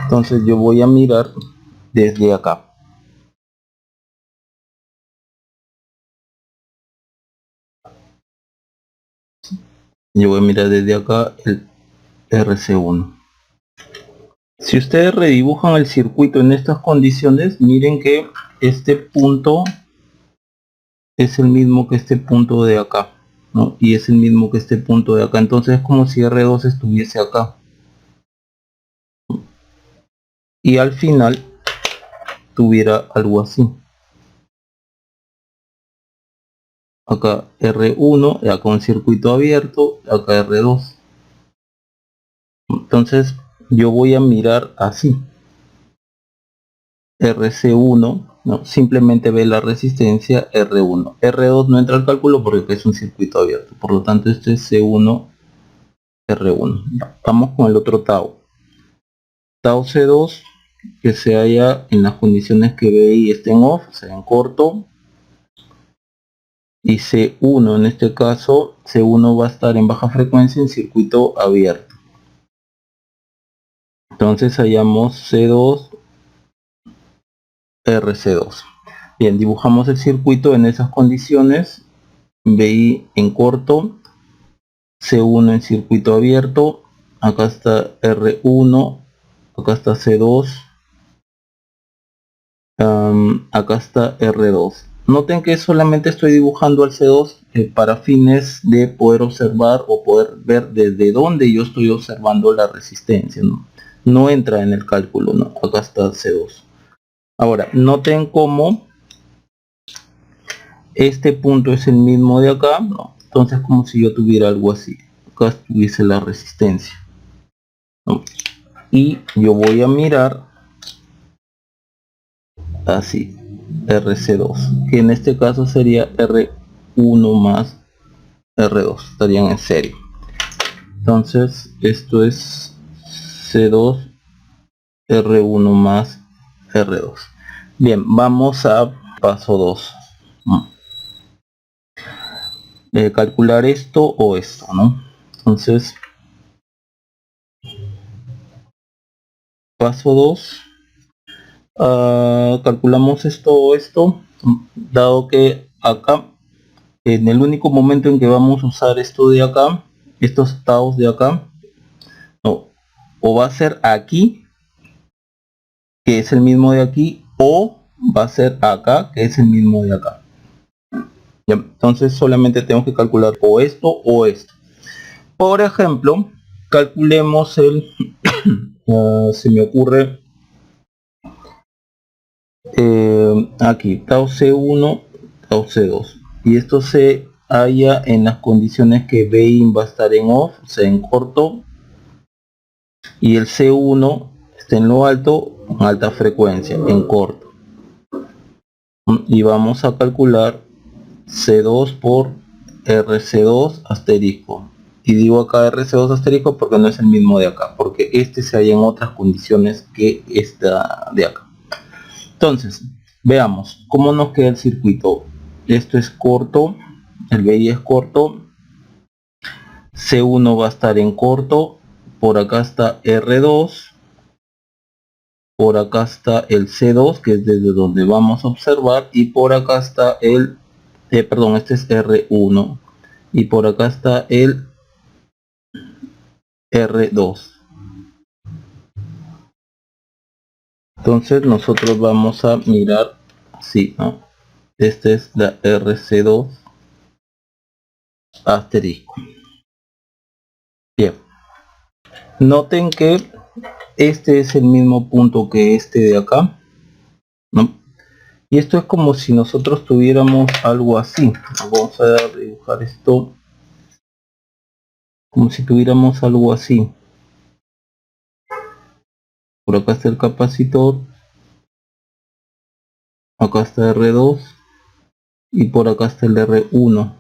A: Entonces yo voy a mirar desde acá. Yo voy a mirar desde acá el RC1. Si ustedes redibujan el circuito en estas condiciones, miren que este punto es el mismo que este punto de acá.
B: ¿no? Y es el mismo que este punto de acá, entonces es como si R2 estuviese acá. Y al final tuviera algo así. Acá R1, acá un circuito abierto, acá R2. Entonces yo voy a mirar así. RC1, no, simplemente ve la resistencia R1. R2 no entra al cálculo porque es un circuito abierto. Por lo tanto, este es C1, R1. Vamos con el otro tau. Tau C2, que se halla en las condiciones que BI esté en off, o sea, en corto. Y C1, en este caso, C1 va a estar en baja frecuencia en circuito abierto. Entonces hallamos C2, RC2. Bien, dibujamos el circuito en esas condiciones. BI en corto, C1 en circuito abierto, acá está R1, acá está C2, acá está R2. Noten que solamente estoy dibujando al C2 para fines de poder observar o poder ver desde dónde yo estoy observando la resistencia, ¿no? No entra en el cálculo, ¿no? Acá está C2. Ahora, noten cómo este punto es el mismo de acá, ¿no? Entonces como si yo tuviera algo así. Acá estuviese la resistencia, ¿no? Y yo voy a mirar así, RC2, que en este caso sería R1 más R2, estarían en serie. Entonces esto es C2, R1 más R2. Bien, vamos a paso 2. Calcular esto o esto, ¿no? Entonces, paso 2. Calculamos esto o esto, dado que acá, en el único momento en que vamos a usar esto de acá, estos taus de acá, no, o va a ser aquí, que es el mismo de aquí, o va a ser acá, que es el mismo de acá. ¿Ya? Entonces solamente tengo que calcular o esto o esto. Por ejemplo, calculemos el se me ocurre aquí tau C1, tau C2, y esto se halla en las condiciones que BIN va a estar en off, o sea, en corto, y el C1 está en lo alto, con alta frecuencia, en corto. Y vamos a calcular C2 por RC2 asterisco. Y digo acá RC2 asterisco porque no es el mismo de acá, porque este se halla en otras condiciones que esta de acá. Entonces, veamos cómo nos queda el circuito. Esto es corto, el BI es corto, C1 va a estar en corto, por acá está R2, por acá está el C2, que es desde donde vamos a observar, y por acá está el, perdón, este es R1, y por acá está el R2. Entonces nosotros vamos a mirar así, ¿no? Esta es la RC2 asterisco. Bien, noten que este es el mismo punto que este de acá, ¿no? Y esto es como si nosotros tuviéramos algo así. Vamos a dibujar esto como si tuviéramos algo así. Por acá está el capacitor, acá está R2 y por acá está el R1.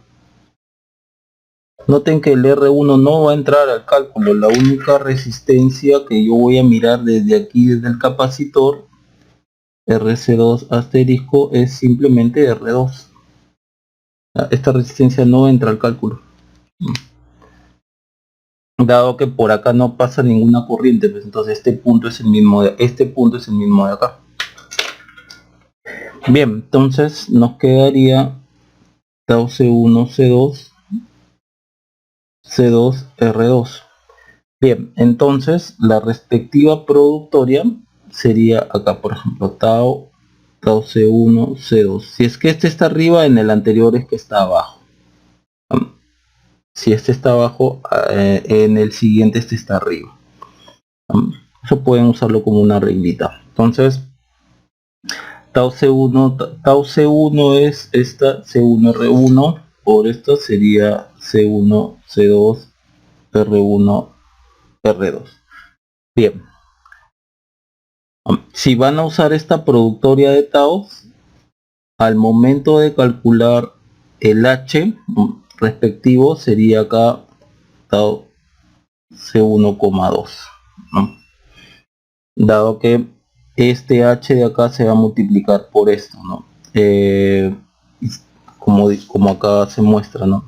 B: Noten que el R1 no va a entrar al cálculo. La única resistencia que yo voy a mirar desde aquí, desde el capacitor, RC2 asterisco, es simplemente R2. Esta resistencia no entra al cálculo, dado que por acá no pasa ninguna corriente, pues entonces este punto es el mismo de acá. Bien, entonces nos quedaría tau C1, C2, C2, R2. Bien, entonces la respectiva productoria sería acá, por ejemplo, tau C1, C2. Si es que este está arriba, en el anterior es que está abajo. Si este está abajo, en el siguiente este está arriba. Eso pueden usarlo como una reglita. Entonces, tau C1 es esta C1R1, por esto sería C1, C2, R1, R2. Bien. Si van a usar esta productoria de taus, al momento de calcular el H respectivo sería acá tau C1,2, ¿no? Dado que este H de acá se va a multiplicar por esto, ¿no? Como acá se muestra, ¿no?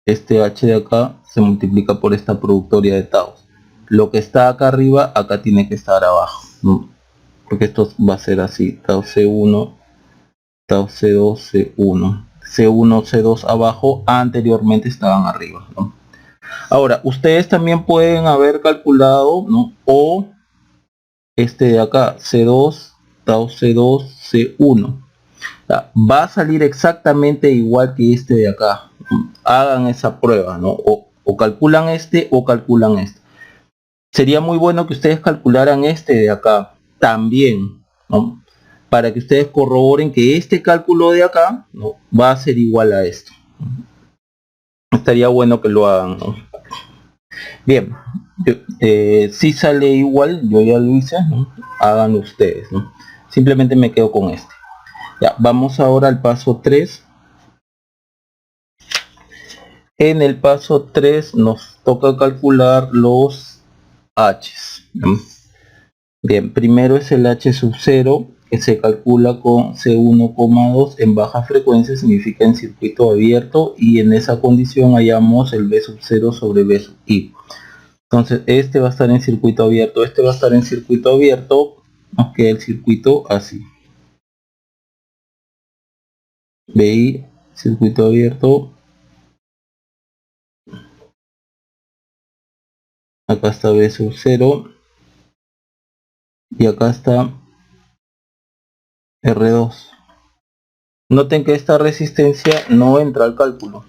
B: Este H de acá se multiplica por esta productoria de taus. Lo que está acá arriba, acá tiene que estar abajo, ¿no? Porque esto va a ser así, tau C1, tau C2, C1. C1, C2 abajo, anteriormente estaban arriba, ¿no? Ahora, ustedes también pueden haber calculado, ¿no? O este de acá, C2, tau C2, C1. Va a salir exactamente igual que este de acá. Hagan esa prueba, ¿no? O calculan este o calculan este. Sería muy bueno que ustedes calcularan este de acá también, ¿no? Para que ustedes corroboren que este cálculo de acá, ¿no?, va a ser igual a esto. Estaría bueno que lo hagan, ¿no? Bien, si sale igual, yo ya lo hice, ¿no? Hagan ustedes, ¿no? Simplemente me quedo con este. Ya, vamos ahora al paso 3. En el paso 3 nos toca calcular los H's, ¿no? Bien, primero es el H sub 0, que se calcula con C1,2 en baja frecuencia, significa en circuito abierto, y en esa condición hallamos el B sub 0 sobre B sub I. Entonces este va a estar en circuito abierto, este va a estar en circuito abierto, nos queda el circuito así. BI, circuito abierto. Acá está B sub 0. Y acá está R2. Noten que esta resistencia no entra al cálculo.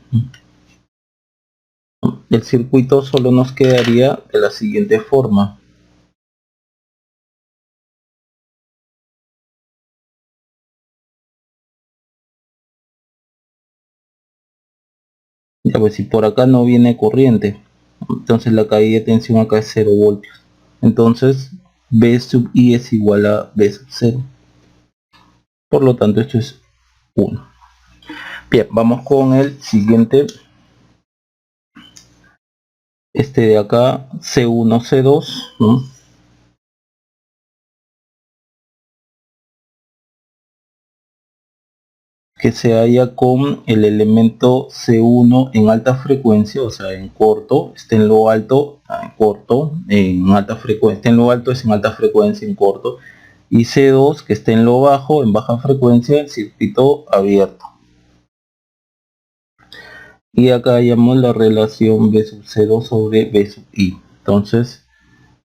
B: El circuito solo nos quedaría de la siguiente forma. Ya, pues si por acá no viene corriente, entonces la caída de tensión acá es 0 voltios. Entonces B sub I es igual a B sub 0. Por lo tanto esto es 1. Bien, vamos con el siguiente. Este de acá, C1, C2, ¿no?, que se halla con el elemento C1 en alta frecuencia, o sea, en corto, esté en lo alto, en corto, en alta frecuencia, esté en lo alto es en alta frecuencia, en corto, y C2 que esté en lo bajo, en baja frecuencia, en circuito abierto. Y acá hallamos la relación B sub 0 sobre B sub I. Entonces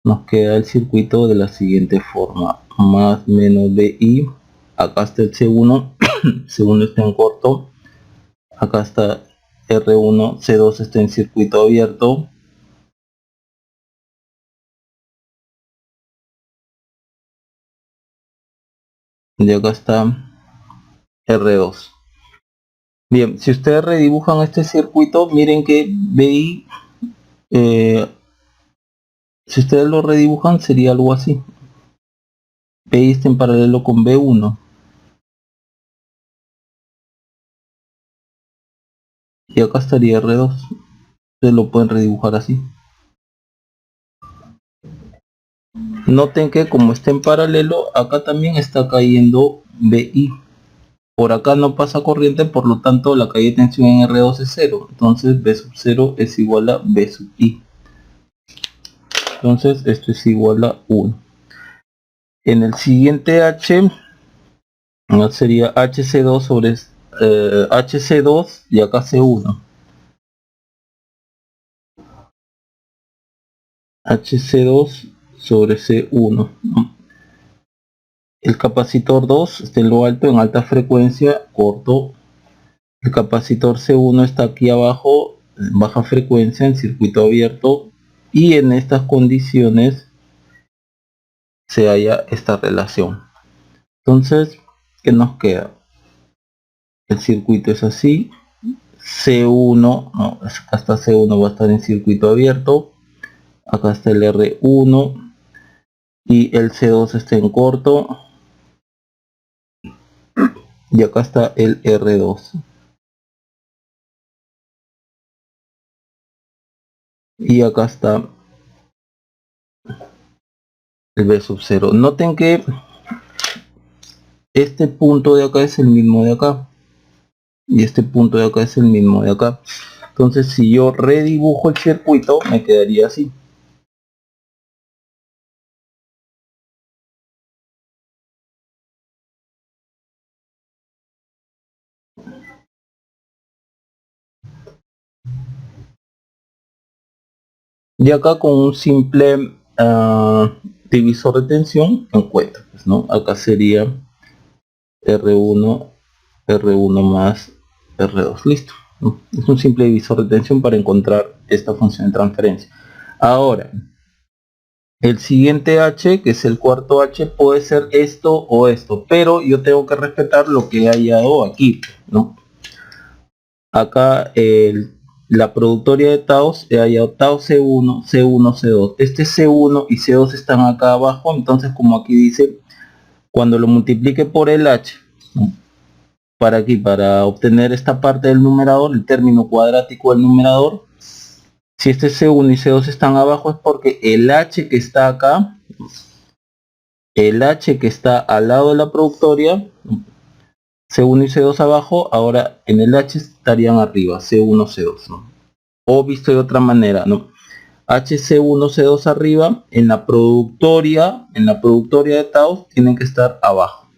B: nos queda el circuito de la siguiente forma: más menos BI, acá está el C1, C1 está en corto, acá está R1, C2 está en circuito abierto, y acá está R2. Bien, si ustedes redibujan este circuito, miren que BI, si ustedes lo redibujan, sería algo así. BI está en paralelo con B1. Y acá estaría R2. Ustedes lo pueden redibujar así. Noten que como está en paralelo, acá también está cayendo BI. Por acá no pasa corriente, por lo tanto la caída de tensión en R2 es 0. Entonces B sub 0 es igual a B sub I. Entonces esto es igual a 1. En el siguiente H sería HC2 sobre HC2 y acá C1. HC2 sobre C1. El capacitor 2 está en lo alto, en alta frecuencia, corto. El capacitor C1 está aquí abajo, baja frecuencia en circuito abierto, y en estas condiciones se halla esta relación. Entonces, ¿qué nos queda? El circuito es así. C1, no, acá está C1, va a estar en circuito abierto. Acá está el R1 y el C2 está en corto. Y acá está el R2. Y acá está el B sub 0. Noten que este punto de acá es el mismo de acá. Y este punto de acá es el mismo de acá. Entonces, si yo redibujo el circuito, me quedaría así. Y acá con un simple divisor de tensión encuentro, pues, ¿no? Acá sería R1, R1 más R2, listo, ¿no? Es un simple divisor de tensión para encontrar esta función de transferencia. Ahora, el siguiente H, que es el cuarto H, puede ser esto o esto, pero yo tengo que respetar lo que he hallado aquí, ¿no? Acá la productoria de taos he hallado tau C1, C1, C2. Este C1 y C2 están acá abajo, entonces como aquí dice, cuando lo multiplique por el H, ¿no? Para aquí, para obtener esta parte del numerador, el término cuadrático del numerador, si este C1 y C2 están abajo es porque el H que está acá, el H que está al lado de la productoria, C1 y C2 abajo, ahora en el H estarían arriba, C1, C2, ¿no? O visto de otra manera, ¿no? HC1, C2 arriba, en la productoria de taos tienen que estar abajo.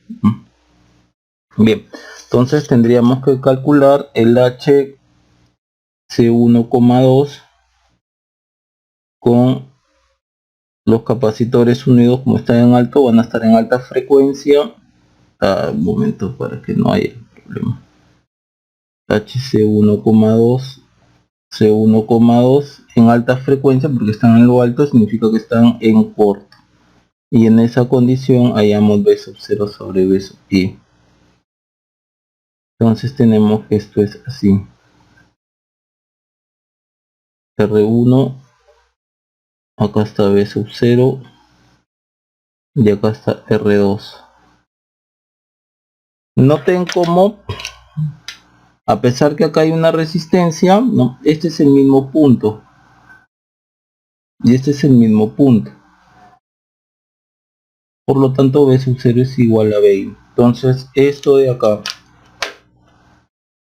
B: Bien, entonces tendríamos que calcular el HC1,2 con los capacitores unidos, como están en alto, van a estar en alta frecuencia. Un momento para que no haya problema. HC1,2, C1,2 en alta frecuencia, porque están en lo alto significa que están en corto, y en esa condición hallamos B sub 0 sobre B sub I. Entonces tenemos que esto es así: R1, acá está B sub 0 y acá está R2. Noten cómo, a pesar que acá hay una resistencia, ¿no? Este es el mismo punto y este es el mismo punto, por lo tanto B sub 0 es igual a B. Entonces esto de acá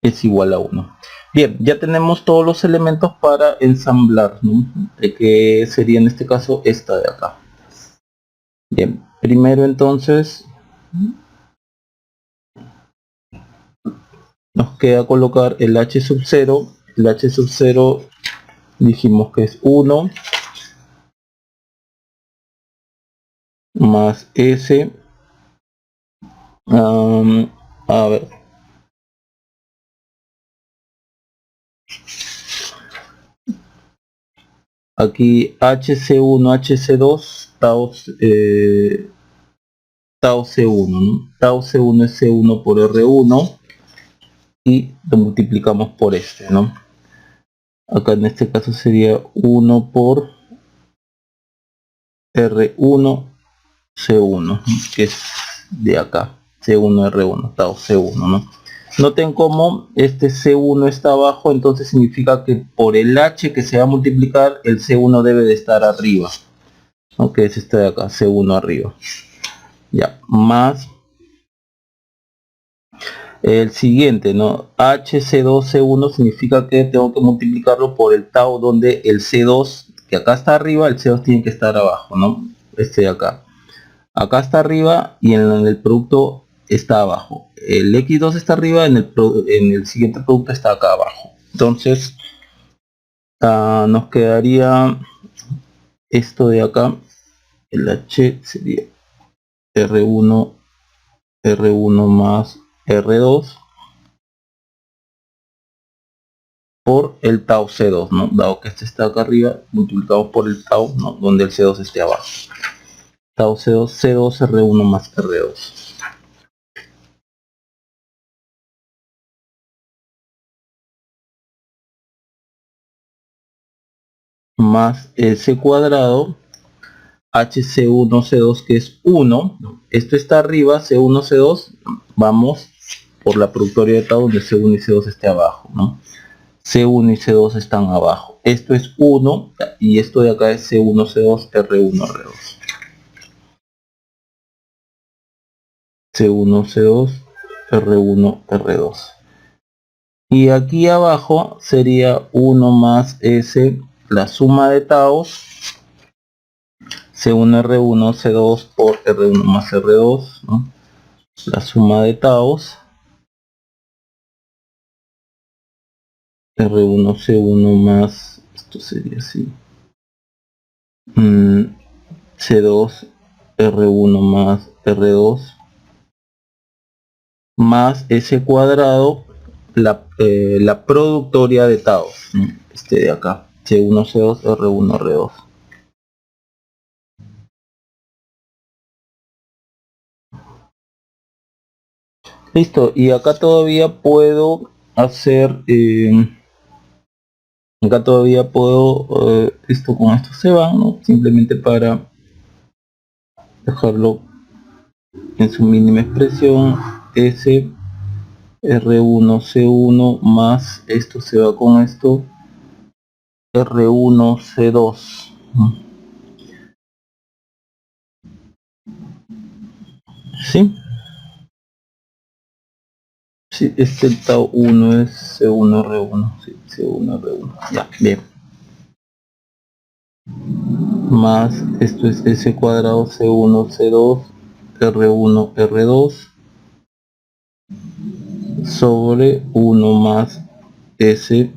B: es igual a 1. Bien, ya tenemos todos los elementos para ensamblar, ¿no? Que sería en este caso esta de acá. Bien, primero entonces nos queda colocar el H sub 0. El H sub 0 dijimos que es 1 más S. A ver, aquí HC1, HC2, tau, tau C1, ¿no? Tau C1 es C1 por R1 y lo multiplicamos por este, ¿no? Acá en este caso sería 1 por R1 C1, que es de acá, C1 R1, tau C1, ¿no? Noten cómo este C1 está abajo, entonces significa que por el H que se va a multiplicar, el C1 debe de estar arriba, ¿no? Que es este de acá, C1 arriba. Ya, más el siguiente, ¿no? HC2C1 significa que tengo que multiplicarlo por el tau, donde el C2, que acá está arriba, el C2 tiene que estar abajo, ¿no? Este de acá. Acá está arriba y en el producto está abajo. El X2 está arriba, en el siguiente producto está acá abajo. Entonces, nos quedaría esto de acá. El H sería R1, R1 más R2 por el tau C2, ¿no? Dado que este está acá arriba, multiplicamos por el tau, ¿no? Donde el C2 esté abajo. Tau C2, C2 R1 más R2. Más el C cuadrado, HC1, C2, que es 1. Esto está arriba, C1, C2. Vamos por la productoria de tau donde C1 y C2 esté abajo, ¿no? C1 y C2 están abajo. Esto es 1 y esto de acá es C1, C2, R1, R2. C1, C2, R1, R2. Y aquí abajo sería 1 más S, la suma de taus, C1, R1, C2 por R1 más R2, ¿no? La suma de taus, R1, C1 más, esto sería así, C2, R1 más R2, más S cuadrado, la productoria de taus, ¿no? Este de acá, C1, C2, R1, R2. Listo, y acá todavía puedo hacer, acá todavía puedo, esto con esto se va, ¿no? Simplemente para dejarlo en su mínima expresión, S R1 C1 más esto se va con esto, R1 C2. ¿Sí? Sí, este tau 1 es C1 R1, sí, C1 R1, ya, bien. Más esto es S cuadrado C1 C2 R1 R2 sobre 1 más S,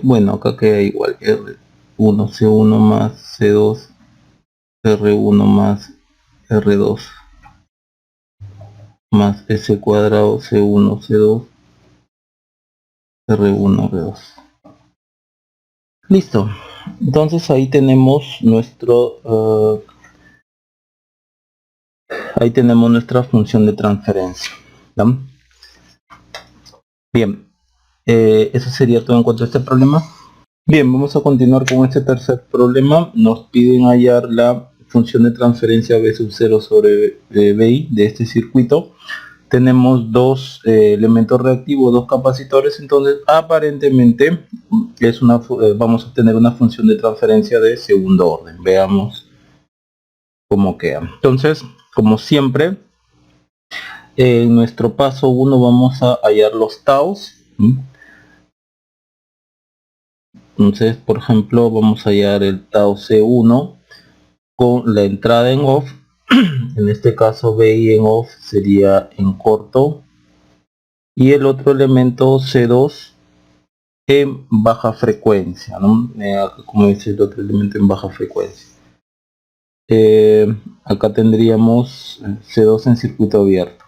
B: bueno, acá queda igual, R1 C1 más C2 R1 más R2 más S cuadrado C1 C2 R1 R2. Listo, entonces ahí tenemos nuestro ahí tenemos nuestra función de transferencia, ¿no? Bien, eso sería todo en cuanto a este problema. Bien, vamos a continuar con este tercer problema. Nos piden hallar la función de transferencia B sub 0 sobre BI de este circuito. Tenemos dos elementos reactivos, dos capacitores, entonces aparentemente es vamos a tener una función de transferencia de segundo orden. Veamos cómo queda. Entonces, como siempre, en nuestro paso 1 vamos a hallar los taus. Entonces, por ejemplo, vamos a hallar el tau C1 con la entrada en off. En este caso BI en off sería en corto. Y el otro elemento C2 en baja frecuencia, ¿no? Como dice el otro elemento en baja frecuencia. Acá tendríamos C2 en circuito abierto.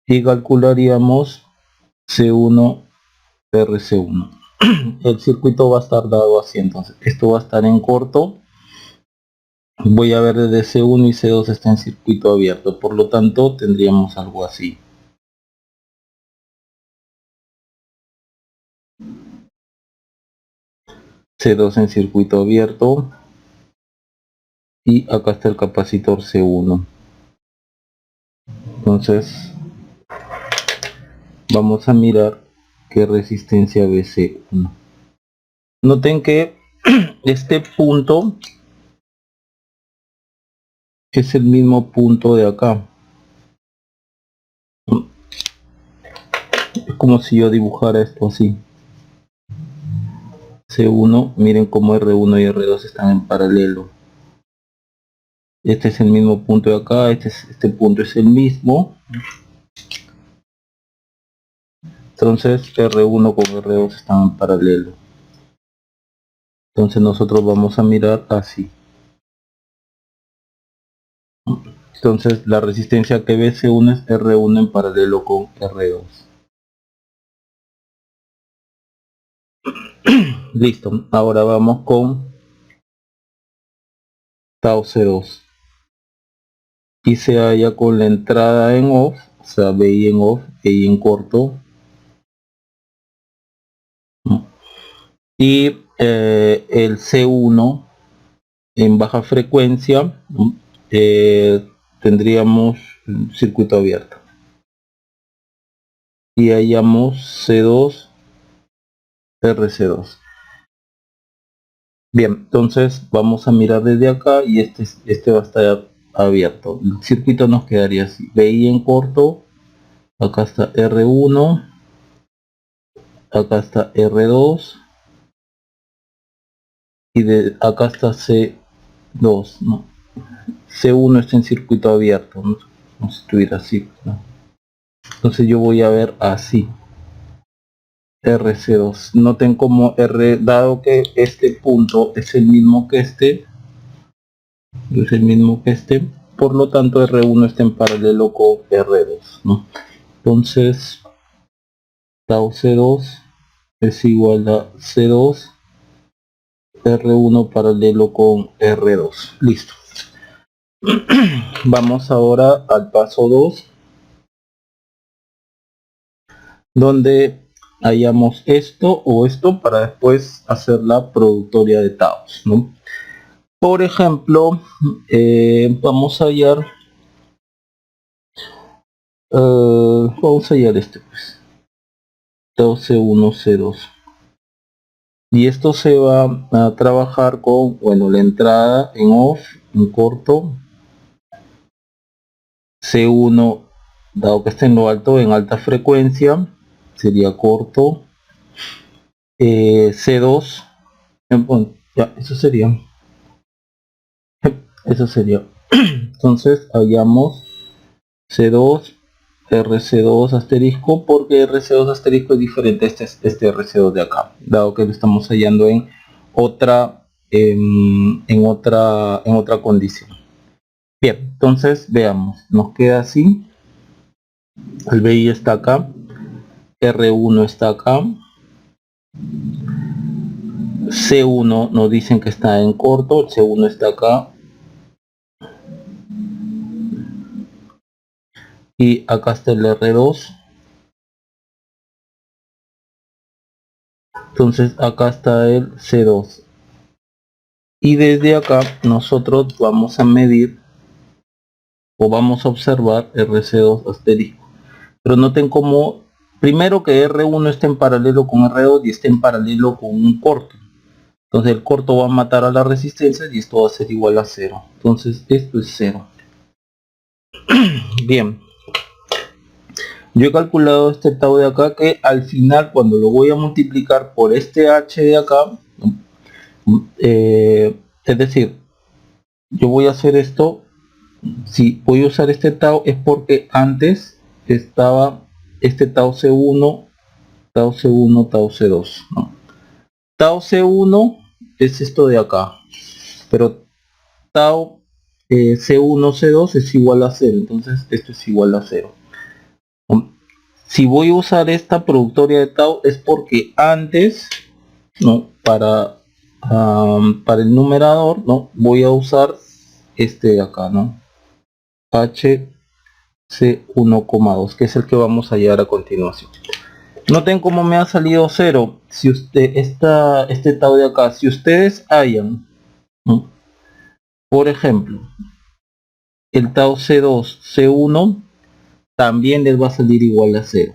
B: Y calcularíamos C1 RC1. El circuito va a estar dado así, entonces esto va a estar en corto. Voy a ver desde C1 y C2 está en circuito abierto, por lo tanto tendríamos algo así. C2 en circuito abierto y acá está el capacitor C1. Entonces vamos a mirar qué resistencia BC1. Noten que este punto es el mismo punto de acá. Es como si yo dibujara esto así. C1, miren cómo R1 y R2 están en paralelo. Este es el mismo punto de acá, este punto es el mismo. Entonces R1 con R2 están en paralelo. Entonces nosotros vamos a mirar así. Entonces la resistencia que BC1 es R1 en paralelo con R2. Listo, ahora vamos con tau C2 y se halla con la entrada en off, o sea, BI en off, BI en corto, y el C1 en baja frecuencia, tendríamos un circuito abierto y hallamos C2 RC2. Bien, entonces vamos a mirar desde acá y este va a estar abierto. El circuito nos quedaría así: BI en corto, acá está R1, acá está R2 y de acá está C2, ¿no? C1 está en circuito abierto, ¿no? Como si estuviera así, ¿no? Entonces yo voy a ver así RC2. Noten como R, dado que este punto es el mismo que por lo tanto R1 está en paralelo con R2, ¿no? Entonces tau C2 es igual a C2 R1 paralelo con R2. Listo. Vamos ahora al paso 2, donde hallamos esto o esto para después hacer la productoria de taus, ¿no? Por ejemplo, vamos a hallar este, pues, tau C1 C2, y esto se va a trabajar con, bueno, la entrada en off, en corto, C1, dado que está en lo alto, en alta frecuencia, sería corto, C2, bueno, ya, eso sería, entonces hallamos C2, RC2 asterisco, porque RC2 asterisco es diferente a este RC2 de acá, dado que lo estamos hallando en otra otra condición. Bien, entonces veamos, nos queda así: el BI está acá, R1 está acá, C1 nos dicen que está en corto, el C1 está acá, y acá está el R2. Entonces acá está el C2 y desde acá nosotros vamos a medir o vamos a observar RC2 asterisco. Pero noten como primero que R1 está en paralelo con R2 y está en paralelo con un corto. Entonces el corto va a matar a la resistencia y esto va a ser igual a 0. Entonces esto es 0. Bien. Yo he calculado este tau de acá, que al final cuando lo voy a multiplicar por este h de acá, es decir, yo voy a hacer esto, si voy a usar este tau es porque antes estaba este tau C1, tau C1, tau C2, ¿no? Tau C1 es esto de acá, pero tau C1, C2 es igual a 0, entonces esto es igual a 0. Si voy a usar esta productoria de tau es porque antes, ¿no? Para el numerador, ¿no? Voy a usar este de acá, ¿no? HC1,2, que es el que vamos a hallar a continuación. Noten cómo me ha salido 0. Si usted este tau de acá, si ustedes hallan, ¿no? Por ejemplo, el tau C2, C1, también les va a salir igual a 0.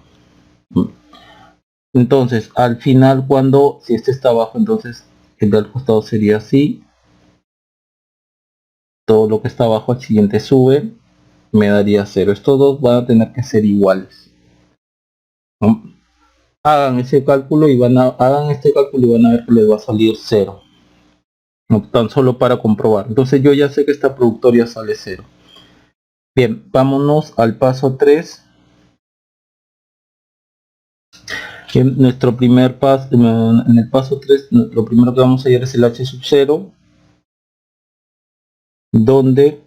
B: Entonces al final, cuando si este está abajo, entonces el de al costado sería así, todo lo que está abajo al siguiente sube, me daría 0. Estos dos van a tener que ser iguales, ¿no? Hagan ese cálculo y hagan este cálculo y van a ver que les va a salir 0, no, tan solo para comprobar. Entonces yo ya sé que esta productoria sale 0. Bien, vámonos al paso 3. En nuestro primer paso, en el paso 3, lo primero que vamos a hallar es el h sub 0, donde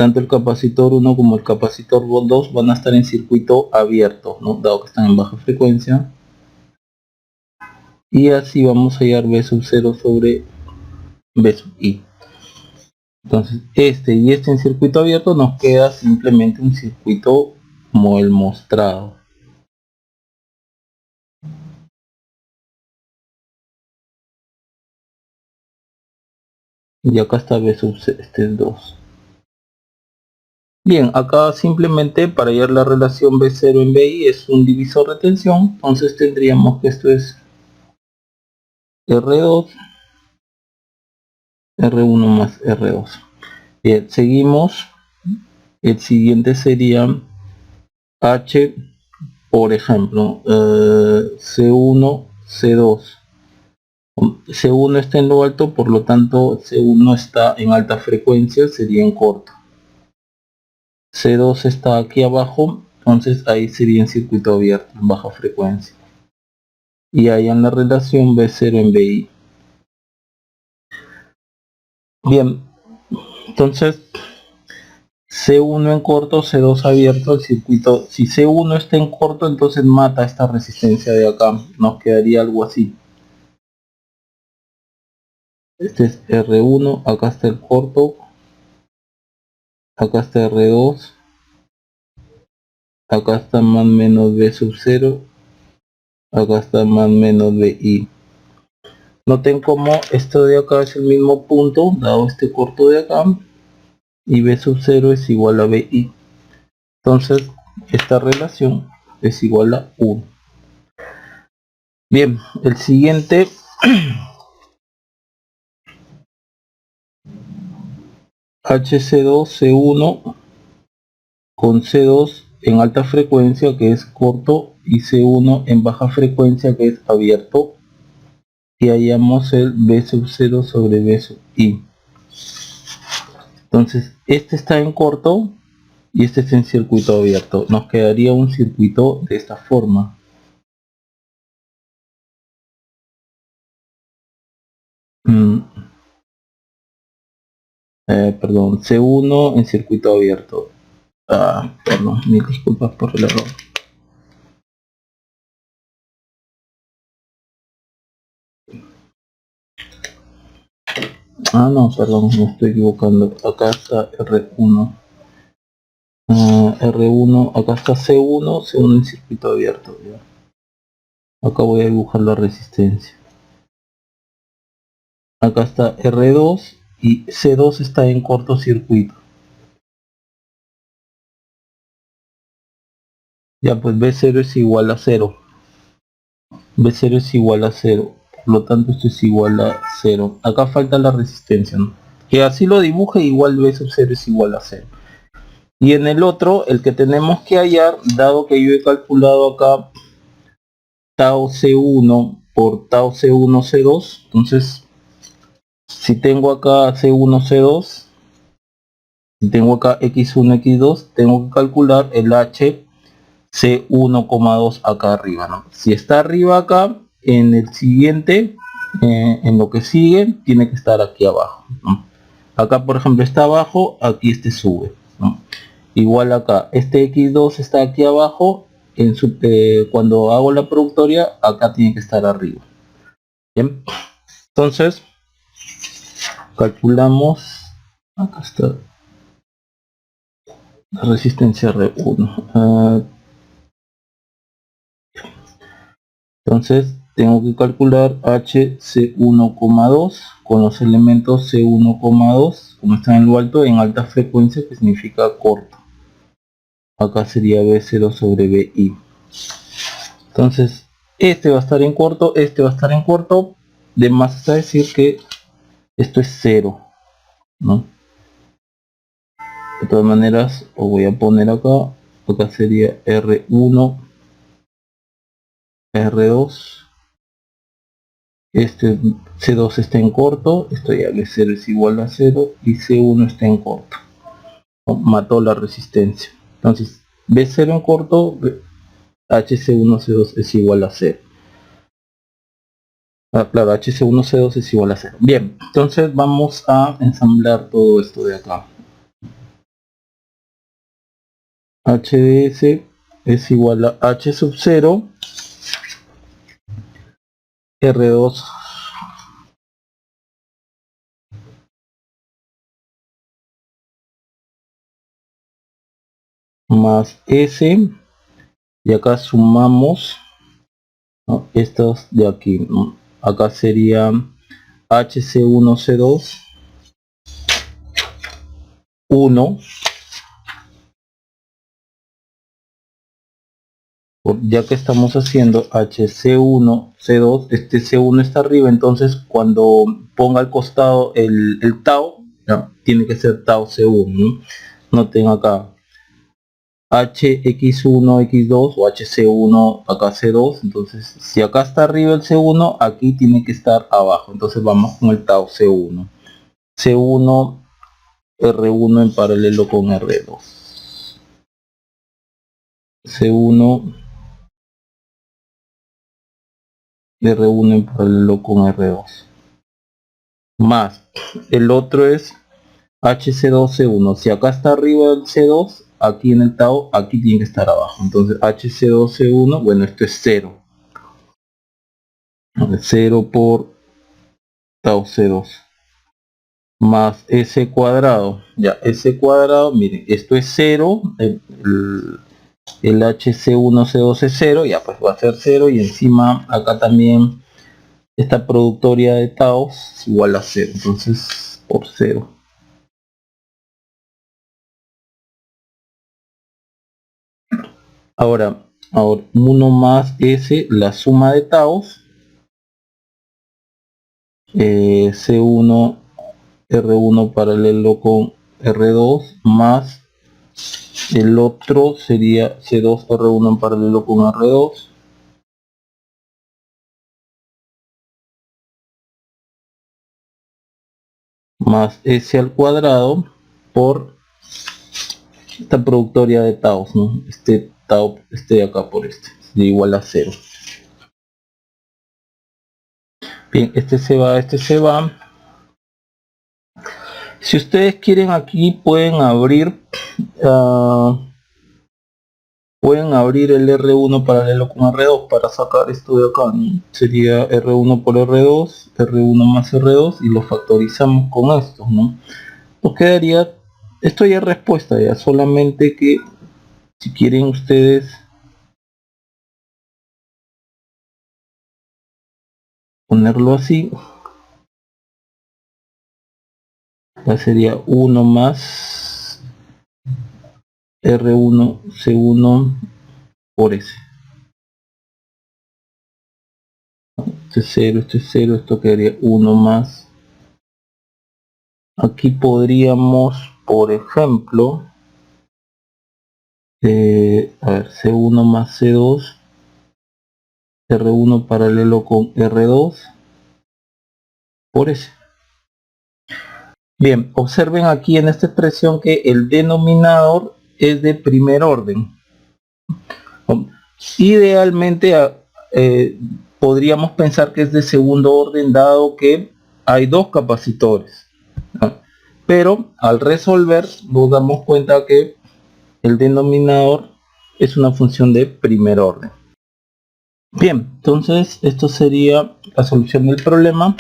B: tanto el capacitor 1 como el capacitor 2 van a estar en circuito abierto, ¿no? Dado que están en baja frecuencia. Y así vamos a hallar B sub 0 sobre B sub I. Entonces este y este en circuito abierto, nos queda simplemente un circuito como el mostrado. Y acá está B sub este es 2. Bien, acá simplemente para hallar la relación B0 en BI es un divisor de tensión, entonces tendríamos que esto es R2, R1 más R2. Bien, seguimos. El siguiente sería H, por ejemplo, C1, C2. C1 está en lo alto, por lo tanto C1 está en alta frecuencia, sería en corto. C2 está aquí abajo, entonces ahí sería en circuito abierto, en baja frecuencia. Y ahí en la relación B0 en BI. Bien, entonces C1 en corto, C2 abierto, el circuito. Si C1 está en corto, entonces mata esta resistencia de acá. Nos quedaría algo así. Este es R1, acá está el corto. Acá está R2. Acá está más menos B sub 0. Acá está más menos BI. Noten como esto de acá es el mismo punto, dado este corto de acá. Y B sub 0 es igual a BI. Entonces, esta relación es igual a 1. Bien, el siguiente HC2C1 con C2 en alta frecuencia, que es corto, y C1 en baja frecuencia, que es abierto, y hallamos el B sub 0 sobre B sub I. Entonces este está en corto y este está en circuito abierto. Nos quedaría un circuito de esta forma. Perdón, C1 en circuito abierto. Perdón, mil disculpas por el error. No, perdón, me estoy equivocando. Acá está R1. R1, acá está C1, C1 en circuito abierto. ¿Ya? Acá voy a dibujar la resistencia. Acá está R2 y C2 está en cortocircuito. Ya, pues B0 es igual a 0. B0 es igual a 0. Por lo tanto esto es igual a 0. Acá falta la resistencia, ¿no? Que así lo dibuje, igual B sub 0 es igual a 0. Y en el otro, el que tenemos que hallar, dado que yo he calculado acá tau C1 por tau C1 C2, entonces si tengo acá C1 C2, si tengo acá X1 X2, tengo que calcular el H C1,2 acá arriba, ¿no? Si está arriba acá, en el siguiente, en lo que sigue, tiene que estar aquí abajo, ¿no? Acá por ejemplo está abajo, aquí este sube, ¿no? Igual acá, este X2 está aquí abajo, cuando hago la productoria, acá tiene que estar arriba. Bien, entonces calculamos, acá está la resistencia R1. Entonces tengo que calcular HC1,2 con los elementos C1,2 como están en lo alto, en alta frecuencia, que significa corto. Acá sería B0 sobre BI. Entonces este va a estar en corto, este va a estar en corto. De más está decir que esto es 0, ¿no? De todas maneras, os voy a poner acá. Acá sería R1, R2. Este C2 está en corto, esto ya B0 es igual a 0 y C1 está en corto. Mató la resistencia. Entonces B0 en corto, HC1 C2 es igual a 0. Claro, HC1 C2 es igual a 0. Bien, entonces vamos a ensamblar todo esto de acá. h de s es igual a h sub 0 R2 más S, y acá sumamos, ¿no?, estos de aquí, ¿no? Acá sería HC1C2 1, ya que estamos haciendo HC1C2, este C1 está arriba, entonces cuando ponga al costado el tau, ¿no?, tiene que ser tau C1, ¿no? Noten acá HX1, X2 o HC1, acá C2, entonces si acá está arriba el C1, aquí tiene que estar abajo, entonces vamos con el tau C1. C1, R1 en paralelo con R2. C1, R1 en paralelo con R2. Más, el otro es HC2C1. Si acá está arriba el C2, aquí en el tau, aquí tiene que estar abajo. Entonces HC2C1, bueno, esto es 0. 0 por tau C2. Más S cuadrado. Ya, S cuadrado, miren, esto es 0. El HC1C2 es 0, ya pues va a ser 0. Y encima acá también esta productoria de tau es igual a 0. Entonces, por 0. Ahora 1 más S, la suma de taus, C1 R1 paralelo con R2 más el otro sería C2 R1 en paralelo con R2 más S al cuadrado por esta productoria de taus, ¿no? Este tau, este de acá por este, es igual a 0. Bien, este se va, este se va. Si ustedes quieren, aquí pueden abrir el R1 paralelo con R2 para sacar esto de acá, ¿no? Sería R1 por R2, R1 más R2 y lo factorizamos con esto, ¿no? Nos quedaría, esto ya es respuesta, ya solamente que si quieren ustedes ponerlo así, ya sería 1 más R1 C1 por S. Este es 0, este es 0, esto quedaría 1 más. Aquí podríamos, por ejemplo, a ver, C1 más C2, R1 paralelo con R2 por S. Bien, observen aquí en esta expresión que el denominador es de primer orden. Idealmente podríamos pensar que es de segundo orden, dado que hay dos capacitores, ¿no? Pero al resolver nos damos cuenta que el denominador es una función de primer orden. Bien, entonces esto sería la solución del problema.